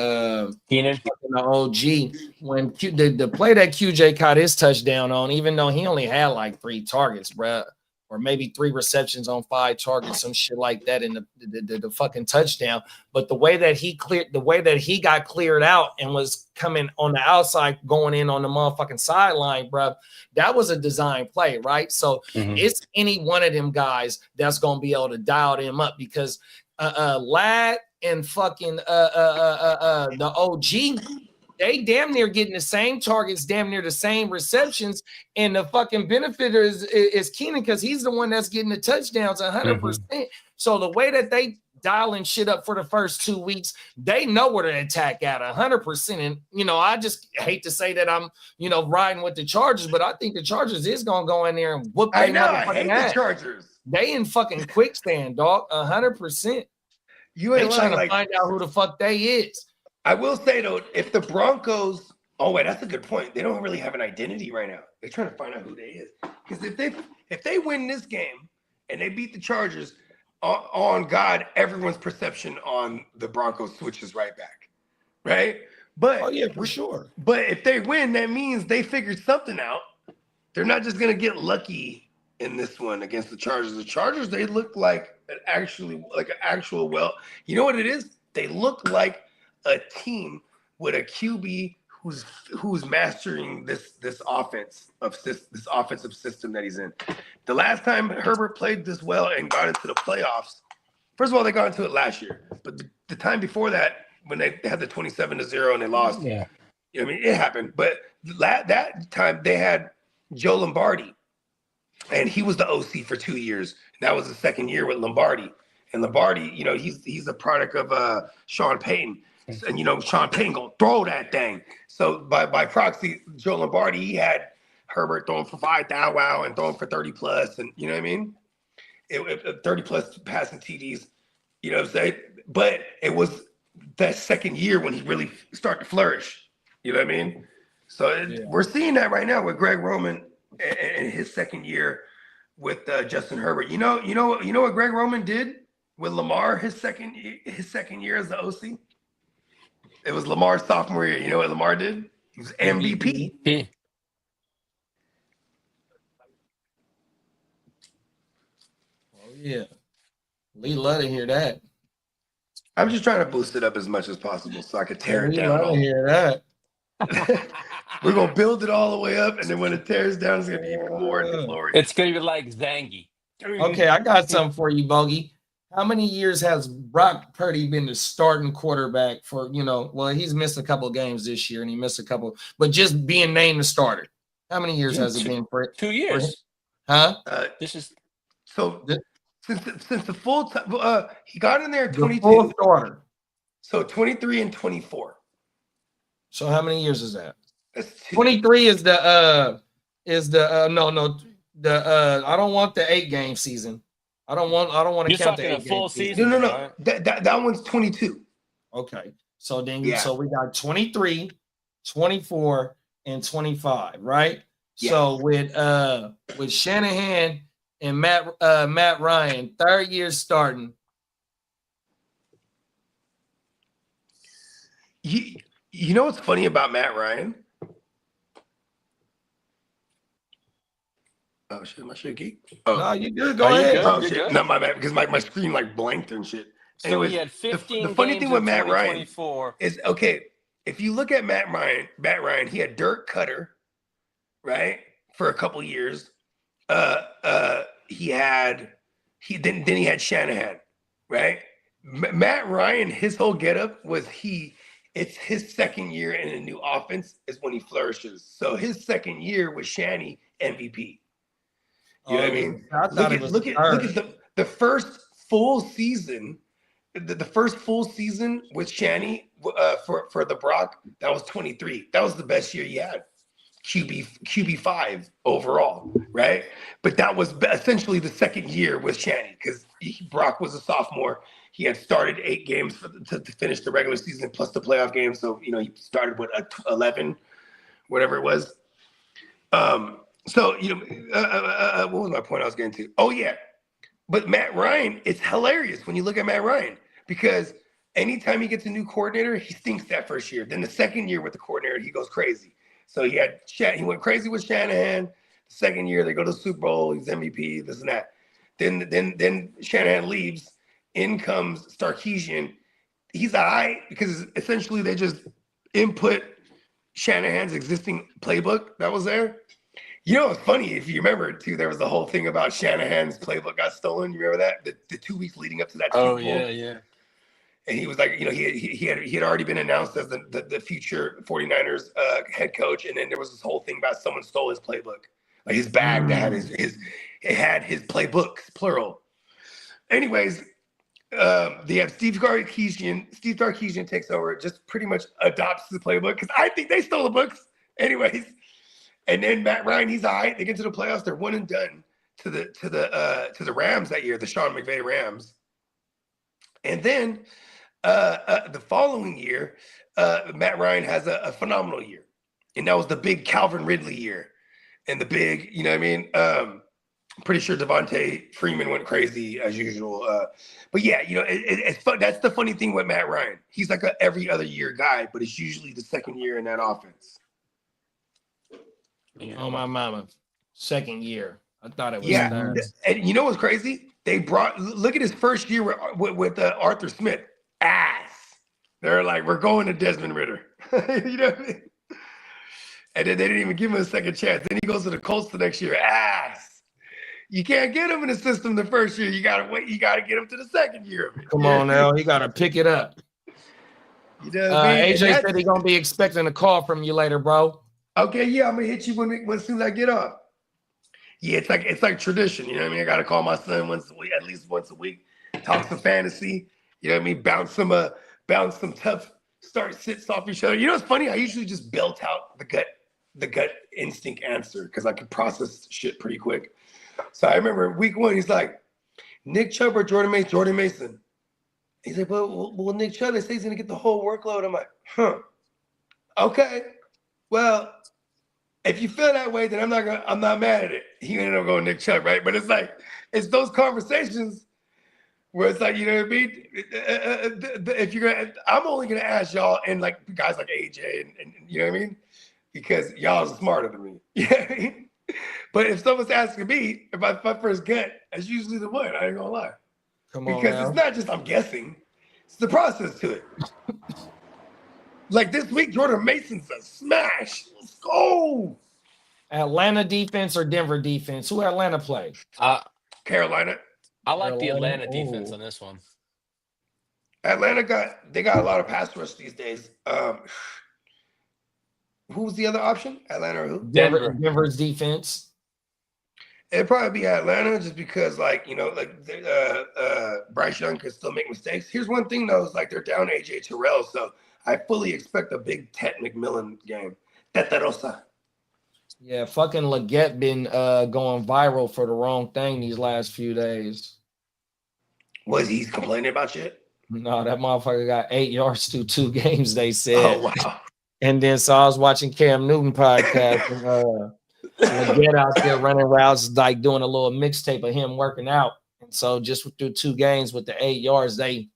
Keenan, the OG. When the play that QJ caught his touchdown on, even though he only had like 3 targets, bruh, or maybe 3 receptions on 5 targets, some shit like that in the fucking touchdown. But the way that he got cleared out and was coming on the outside, going in on the motherfucking sideline, bruh, that was a design play, right? So it's any one of them guys that's gonna be able to dial them up because Ladd and fucking the OG, they damn near getting the same targets, damn near the same receptions, and the fucking benefiter is Keenan because he's the one that's getting the touchdowns 100%. So the way that they dialing shit up for the first 2 weeks, they know where to attack at 100%. And I just hate to say that I'm riding with the Chargers, but I think the Chargers is gonna go in there and whoop. I know. I hate the Chargers. They in fucking quicksand, dog. 100%. You ain't they trying lying, to find out who the fuck they is. I will say though, if the Broncos, that's a good point. They don't really have an identity right now. They're trying to find out who they is. Because if they win this game and they beat the Chargers, on God, everyone's perception on the Broncos switches right back, right? But for sure. But if they win, that means they figured something out. They're not just gonna get lucky in this one against the Chargers. The Chargers, they look like an actual. Well, you know what it is? They look like a team with a QB who's mastering this offensive system that he's in. The last time Herbert played this well and got into the playoffs, first of all, they got into it last year, but the time before that, when they had the 27-0 and they lost, it happened. But that time they had Joe Lombardi, and he was the OC for 2 years. That was the second year with Lombardi, and Lombardi, he's a product of Sean Payton. And Sean Payton gonna throw that thing. So by proxy, Joe Lombardi, he had Herbert throwing for 5,000 and throwing for 30 plus, and you know what I mean? 30 plus passing TDs. You know what I'm saying? But it was that second year when he really started to flourish. You know what I mean? So we're seeing that right now with Greg Roman and his second year with Justin Herbert. You know what Greg Roman did with Lamar his second year as the OC? It was Lamar's sophomore year. You know what Lamar did? He was MVP. Oh yeah, Lee love to hear that. I'm just trying to boost it up as much as possible so I could tear it down. Love to hear that. We're gonna build it all the way up, and then when it tears down, it's gonna be even more in the glory. It's gonna be like Zangy. Okay, I got something for you, Bogey. How many years has Brock Purdy been the starting quarterback for, he's missed a couple of games this year and he missed a couple, but just being named the starter. How many years has it been for it? 2 years. Huh? This is since the full time, he got in there in 22. Full starter. So 23 and 24. So how many years is that? 23 is I don't want the 8-game season. I don't want to count the 8 full season. No. Right? That one's 22. Okay. So then so we got 23, 24, and 25, right? Yeah. So with Shanahan and Matt Ryan, 3rd year starting. You know what's funny about Matt Ryan? Oh shit, my shit geek. Oh no, you good. Go ahead. Oh shit, not my bad, because my screen like blanked and shit. So anyways, he had 15 the funny games thing with Matt Ryan 24. is if you look at Matt Ryan, he had Dirk Cutter, right, for a couple years. He had Shanahan, right? Matt Ryan, his whole getup was he It's his second year in a new offense is when he flourishes. So his second year was Shanny MVP. You know what I mean? Look at the first full season. The first full season with Shanny for the Brock, that was 23. That was the best year he had. QB5 overall, right? But that was essentially the second year with Shanny because Brock was a sophomore. He had started 8 games to finish the regular season plus the playoff game. So, he started with 11, whatever it was. So, what was my point I was getting to? Oh, yeah. But Matt Ryan, it's hilarious when you look at Matt Ryan because anytime he gets a new coordinator, he stinks that first year. Then the second year with the coordinator, he goes crazy. So he went crazy with Shanahan. The second year, they go to the Super Bowl. He's MVP, this and that. Then Shanahan leaves. In comes Sarkisian. He's all right because essentially they just input Shanahan's existing playbook that was there. It's funny if you remember too. There was the whole thing about Shanahan's playbook got stolen. You remember that? The 2 weeks leading up to that. Oh yeah. And he was like, he had already been announced as the future 49ers head coach, and then there was this whole thing about someone stole his playbook, like his bag that had it had his playbooks plural. Anyways, they have Steve Sarkisian. Steve Sarkisian takes over, just pretty much adopts the playbook because I think they stole the books. Anyways. And then Matt Ryan, he's all right. They get to the playoffs. They're 1 and done to the Rams that year, the Sean McVay Rams. And then the following year, Matt Ryan has a phenomenal year, and that was the big Calvin Ridley year, and the big, you know what I mean. Pretty sure Devontae Freeman went crazy as usual. But yeah, it's fun. That's the funny thing with Matt Ryan. He's like a every other year guy, but it's usually the second year in that offense. Oh my mama, second year. I thought it was. Yeah, and you know what's crazy? Look at his first year with Arthur Smith. Ass. They're like, we're going to Desmond Ridder. You know what I mean? And then they didn't even give him a second chance. Then he goes to the Colts the next year. Ass. You can't get him in the system the first year. You gotta wait. You gotta get him to the second year of it. Come on now, he gotta pick it up. You know what I mean? AJ said he's gonna be expecting a call from you later, bro. Okay, yeah, I'm gonna hit you when as soon as I get off. Yeah, it's like tradition. You know what I mean? I gotta call my son once a week, at least once a week. Talk some fantasy. You know what I mean? Bounce some tough start sits off each other. You know what's funny? I usually just belt out the gut instinct answer because I can process shit pretty quick. So I remember week 1, he's like, Nick Chubb or Jordan Mason? Jordan Mason. He's like, well, Nick Chubb, they say he's gonna get the whole workload. I'm like, okay. Well, if you feel that way, then I'm not mad at it. He ended up going Nick Chubb, right? But it's those conversations where it's like, you know what I mean? I'm only gonna ask y'all and like guys like AJ and you know what I mean? Because y'all are smarter than me. You know what I mean? But if someone's asking me if my first gut, that's usually the one. I ain't gonna lie. Because it's not just I'm guessing; it's the process to it. Like this week, Jordan Mason's a smash. Let's go. Atlanta defense or Denver defense? Who Atlanta play? Carolina. I like the Atlanta defense on this one. Atlanta got a lot of pass rush these days. Who's the other option? Atlanta or who? Denver's defense. It'd probably be Atlanta just because, like, Bryce Young can still make mistakes. Here's one thing, though. Is like they're down AJ Terrell, so I fully expect a big Tet McMillan game. Teterosa. Yeah, fucking Leggett been going viral for the wrong thing these last few days. Was he complaining about shit? No, that motherfucker got 8 yards through 2 games, they said. Oh, wow. And then so I was watching Cam Newton podcast and Leggett out there running routes, like doing a little mixtape of him working out. And so just through 2 games with the 8 yards, they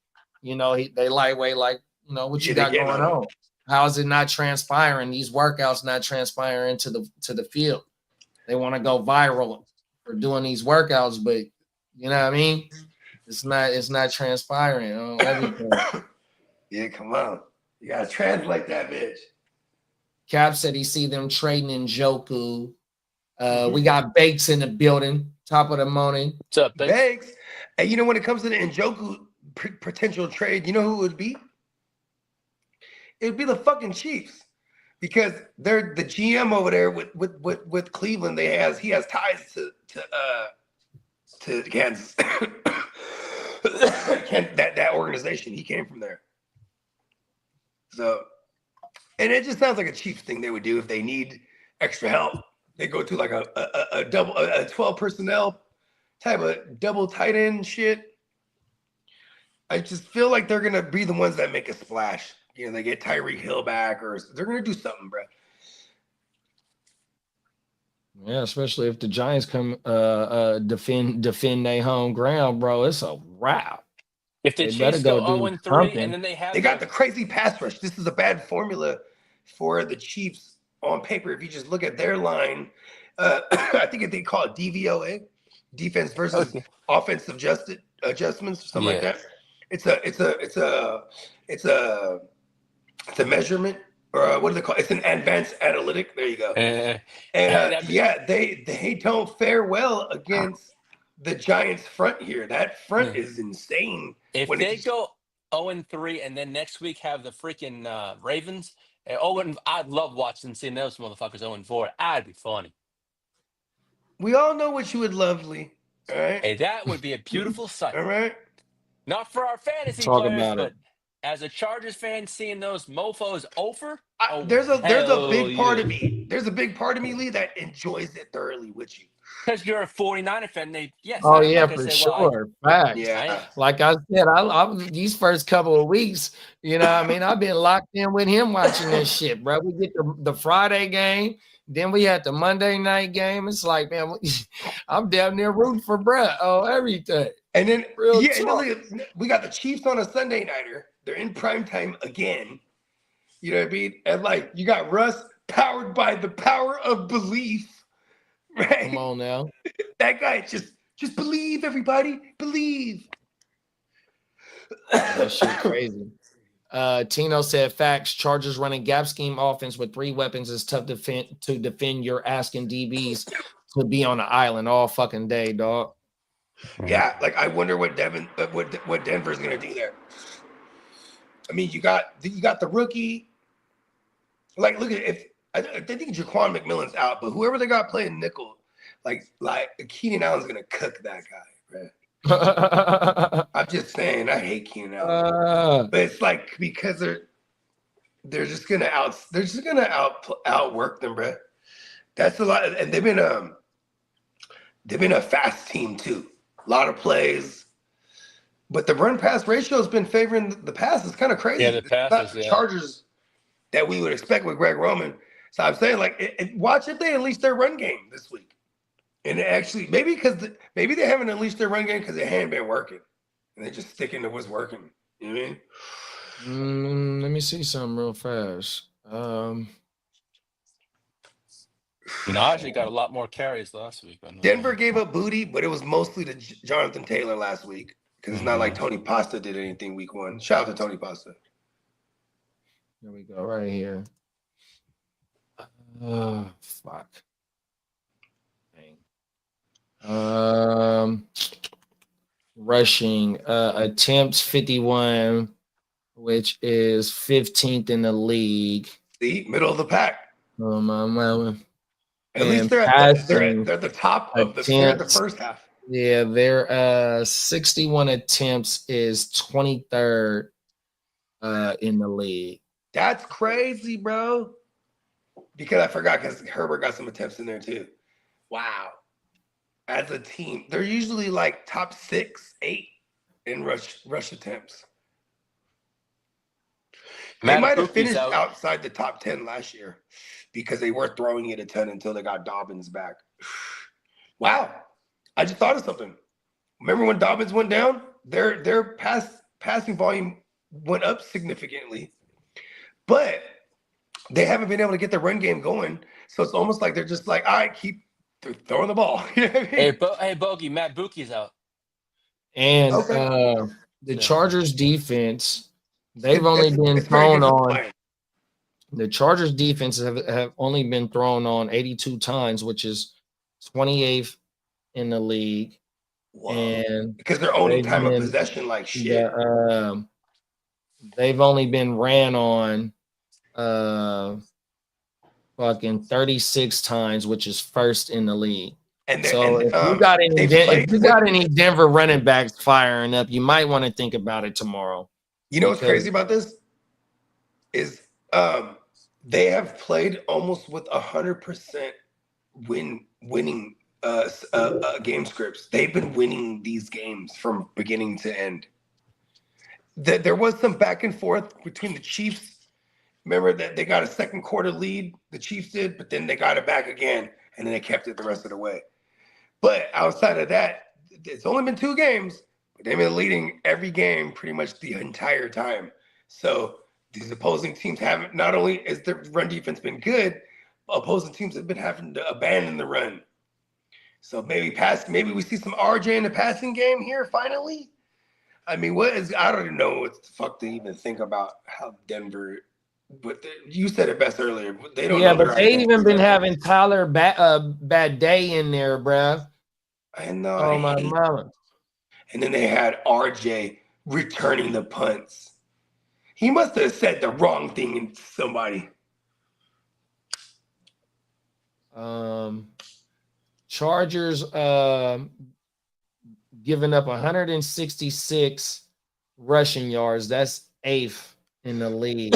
lightweight, like, what you got going on? How is it not transpiring? These workouts not transpiring to the field. They want to go viral for doing these workouts, but you know what I mean? It's not transpiring. Everything. Yeah, come on. You gotta translate that bitch. Cap said he see them trading in Njoku. We got Bakes in the building. Top of the morning. What's up, Bakes? And when it comes to the Njoku potential trade, you know who it would be? It'd be the fucking Chiefs. Because they're the GM over there with Cleveland. He has ties to Kansas. that organization. He came from there. So, and it just sounds like a Chiefs thing they would do if they need extra help. They go to like a 12 personnel type of double tight end shit. I just feel like they're gonna be the ones that make a splash. You know, they get Tyreek Hill back, or they're gonna do something, bro. Yeah, especially if the Giants come defend their home ground, bro. It's a wrap. If the Chiefs go 0-3 and then they got the crazy pass rush. This is a bad formula for the Chiefs on paper. If you just look at their line, I think they call it DVOA, defense versus offensive adjustments, or something like that. It's a measurement, or what do they call it? It's an advanced analytic. There you go. They don't fare well against the Giants front here. That front is insane. If they go 0-3 and then next week have the freaking Ravens, I'd love watching seeing those motherfuckers 0-4. That'd be funny. We all know what you would love, Lee. All right. Hey, that would be a beautiful sight. All right. Not for our fantasy players, but as a Chargers fan, seeing those mofos over. There's a big part of me. There's a big part of me, Lee, that enjoys it thoroughly with you. Because you're a 49er fan, For sure. Facts. Yeah. Like I said, I these first couple of weeks, you know what I mean? I've been locked in with him watching this shit, bro. We get the Friday game, then we had the Monday night game. It's like, man, I'm down there rooting for Brett. Everything. And then, we got the Chiefs on a Sunday nighter. They're in prime time again. You know what I mean? And like, you got Russ powered by the power of belief. Right? Come on now. That guy just believe, everybody. Believe. That shit crazy. Tino said facts. Chargers running gap scheme offense with 3 weapons is tough to defend. You're asking DBs to be on the island all fucking day, dog. Yeah, like I wonder what Denver's gonna do there. I mean, you got the rookie. Like, look at I think Jaquan McMillan's out, but whoever they got playing nickel, like Keenan Allen's gonna cook that guy, right? I'm just saying, I hate Keenan Allen, but it's like because they're just gonna outwork them, bro. That's a lot, and they've been a fast team too. A lot of plays, but the run pass ratio has been favoring the pass. It's kind of crazy. Yeah, the passes, the Chargers that we would expect with Greg Roman. So I'm saying, like, watch if they unleash their run game this week, and actually maybe they haven't unleashed their run game because it hadn't been working, and they're just sticking to what's working. You know what I mean? Let me see something real fast. Najee got a lot more carries last week. Denver gave up booty, but it was mostly to Jonathan Taylor last week because it's not like Tony Pasta did anything week 1. Shout out to Tony Pasta. Here we go, right here. Fuck. Dang. Rushing attempts 51, which is 15th in the league. See, middle of the pack. At least they're at the top of the first half. Yeah, their 61 attempts is 23rd in the league. That's crazy, bro. Because I forgot, because Herbert got some attempts in there too. Wow. As a team, they're usually like top 6, 8 in rush attempts. They might have finished outside the top 10 last year because they were throwing it a ton until they got Dobbins back. Wow. I just thought of something. Remember when Dobbins went down? Their passing volume went up significantly. But they haven't been able to get the run game going. So it's almost like they're just like, all right, keep throwing the ball. You know what I mean? Hey, Bogey, Matt Buki's out. And the Chargers defense, they've only been thrown on. The Chargers defense have only been thrown on 82 times, which is 28th in the league. Whoa. And because they're owning time of possession like shit. They've only been ran on fucking 36 times, which is first in the league. And so if you got any Denver running backs firing up, you might want to think about it tomorrow. You know what's crazy about this is they have played almost with 100% winning game scripts. They've been winning these games from beginning to end. There was some back and forth between the Chiefs. Remember that they got a second quarter lead, the Chiefs did, but then they got it back again, and then they kept it the rest of the way. But outside of that, it's only been 2 games, but they've been leading every game pretty much the entire time. So these opposing teams haven't, not only has their run defense been good, opposing teams have been having to abandon the run. So maybe we see some RJ in the passing game here finally. I mean, I don't even know what the fuck to even think about how Denver. But you said it best earlier. They don't. Yeah, but they even been having Tyler bad day in there, bruh. I know. Oh my mama. And then they had RJ returning the punts. He must have said the wrong thing to somebody. Chargers giving up 166 rushing yards. That's 8th in the league.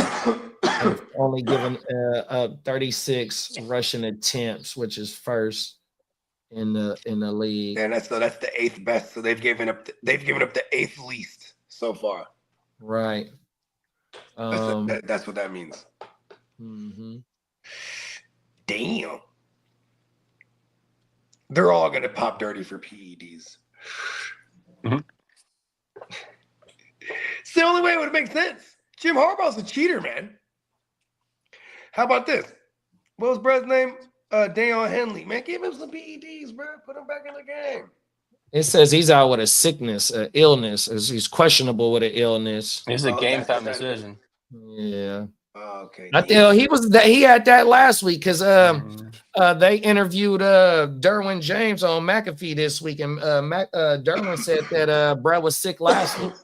Only given 36 rushing attempts, which is first in the league. And that's the 8th best. So they've given up the 8th least so far. Right. That's what that means. Mm-hmm. Damn. They're all gonna pop dirty for PEDs. Mm-hmm. It's the only way it would make sense. Jim Harbaugh's a cheater, man. How about this? What was Brad's name? Deion Henley. Man, give him some PEDs, bro. Put him back in the game. It says he's out with a sickness, an illness. He's questionable with an illness. It's a game time decision. Yeah. Okay. He had that last week because they interviewed Derwin James on McAfee this week, and Derwin said that Brad was sick last week.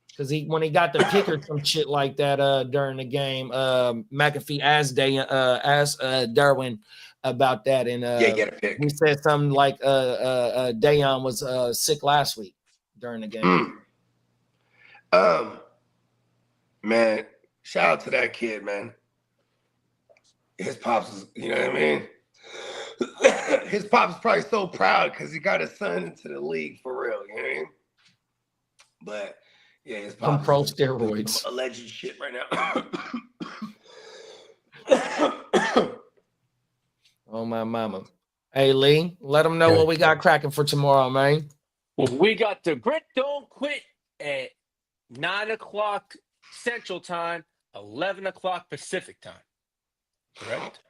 Because when he got the pick or some shit like that during the game, McAfee asked Derwin about that, and get a pick. He said something like Dayon was sick last week during the game. Man, shout out to that kid, man. His pops is, you know what I mean? His pops is probably so proud because he got his son into the league for real, you know what I mean? But yeah, his pops on pro steroids. Alleged shit right now. Oh my mama. Hey Lee, let them know what we got cracking for tomorrow, man. Well, we got the Grit Don't Quit at 9 o'clock Central Time, 11 o'clock Pacific Time. Correct?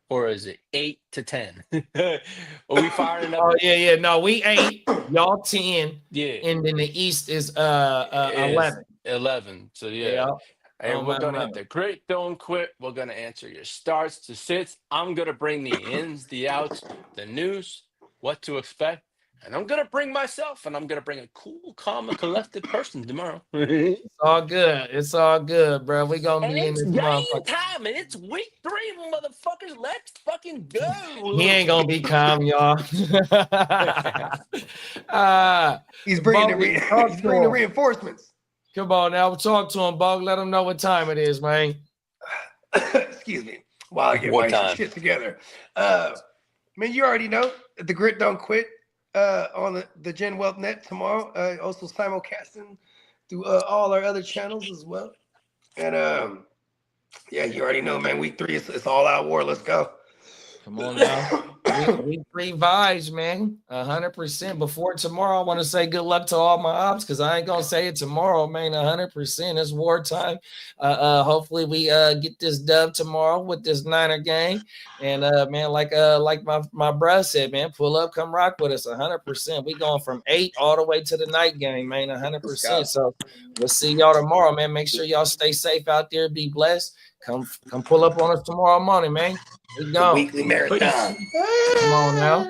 Or is it 8 to 10? Are we firing up? Oh, yeah. No, we 8. Y'all 10. Yeah. And then the East is 11. 11. So, yeah. And we're going to have the Grit Don't Quit. We're going to answer your starts to sits. I'm going to bring the ins, the outs, the news, what to expect. And I'm going to bring myself, and I'm going to bring a cool, calm, and collected person tomorrow. It's all good. It's all good, bro. We're going to be in this motherfucker. Time, and it's week 3, motherfuckers. Let's fucking go. He ain't going to be calm, y'all. He's bringing the reinforcements. Come on now. Talk to him, Bug. Let him know what time it is, man. Excuse me. While I get my shit together. Man, you already know. The Grit Don't Quit. On the Gen Wealth Net tomorrow, also simulcasting through all our other channels as well. And yeah, you already know, man. Week 3, it's all out war. Let's go. Come on now. Week 3 vibes, man. 100%. Before tomorrow, I want to say good luck to all my ops because I ain't gonna say it tomorrow, man. 100%. It's wartime. Hopefully we get this dub tomorrow with this Niner game. And man, like my bruh said, man, pull up, come rock with us. 100%. We going from 8 all the way to the night game, man. 100%. So we'll see y'all tomorrow, man. Make sure y'all stay safe out there. Be blessed. Come pull up on us tomorrow morning, man. We gone. Weekly marathon. Come on now.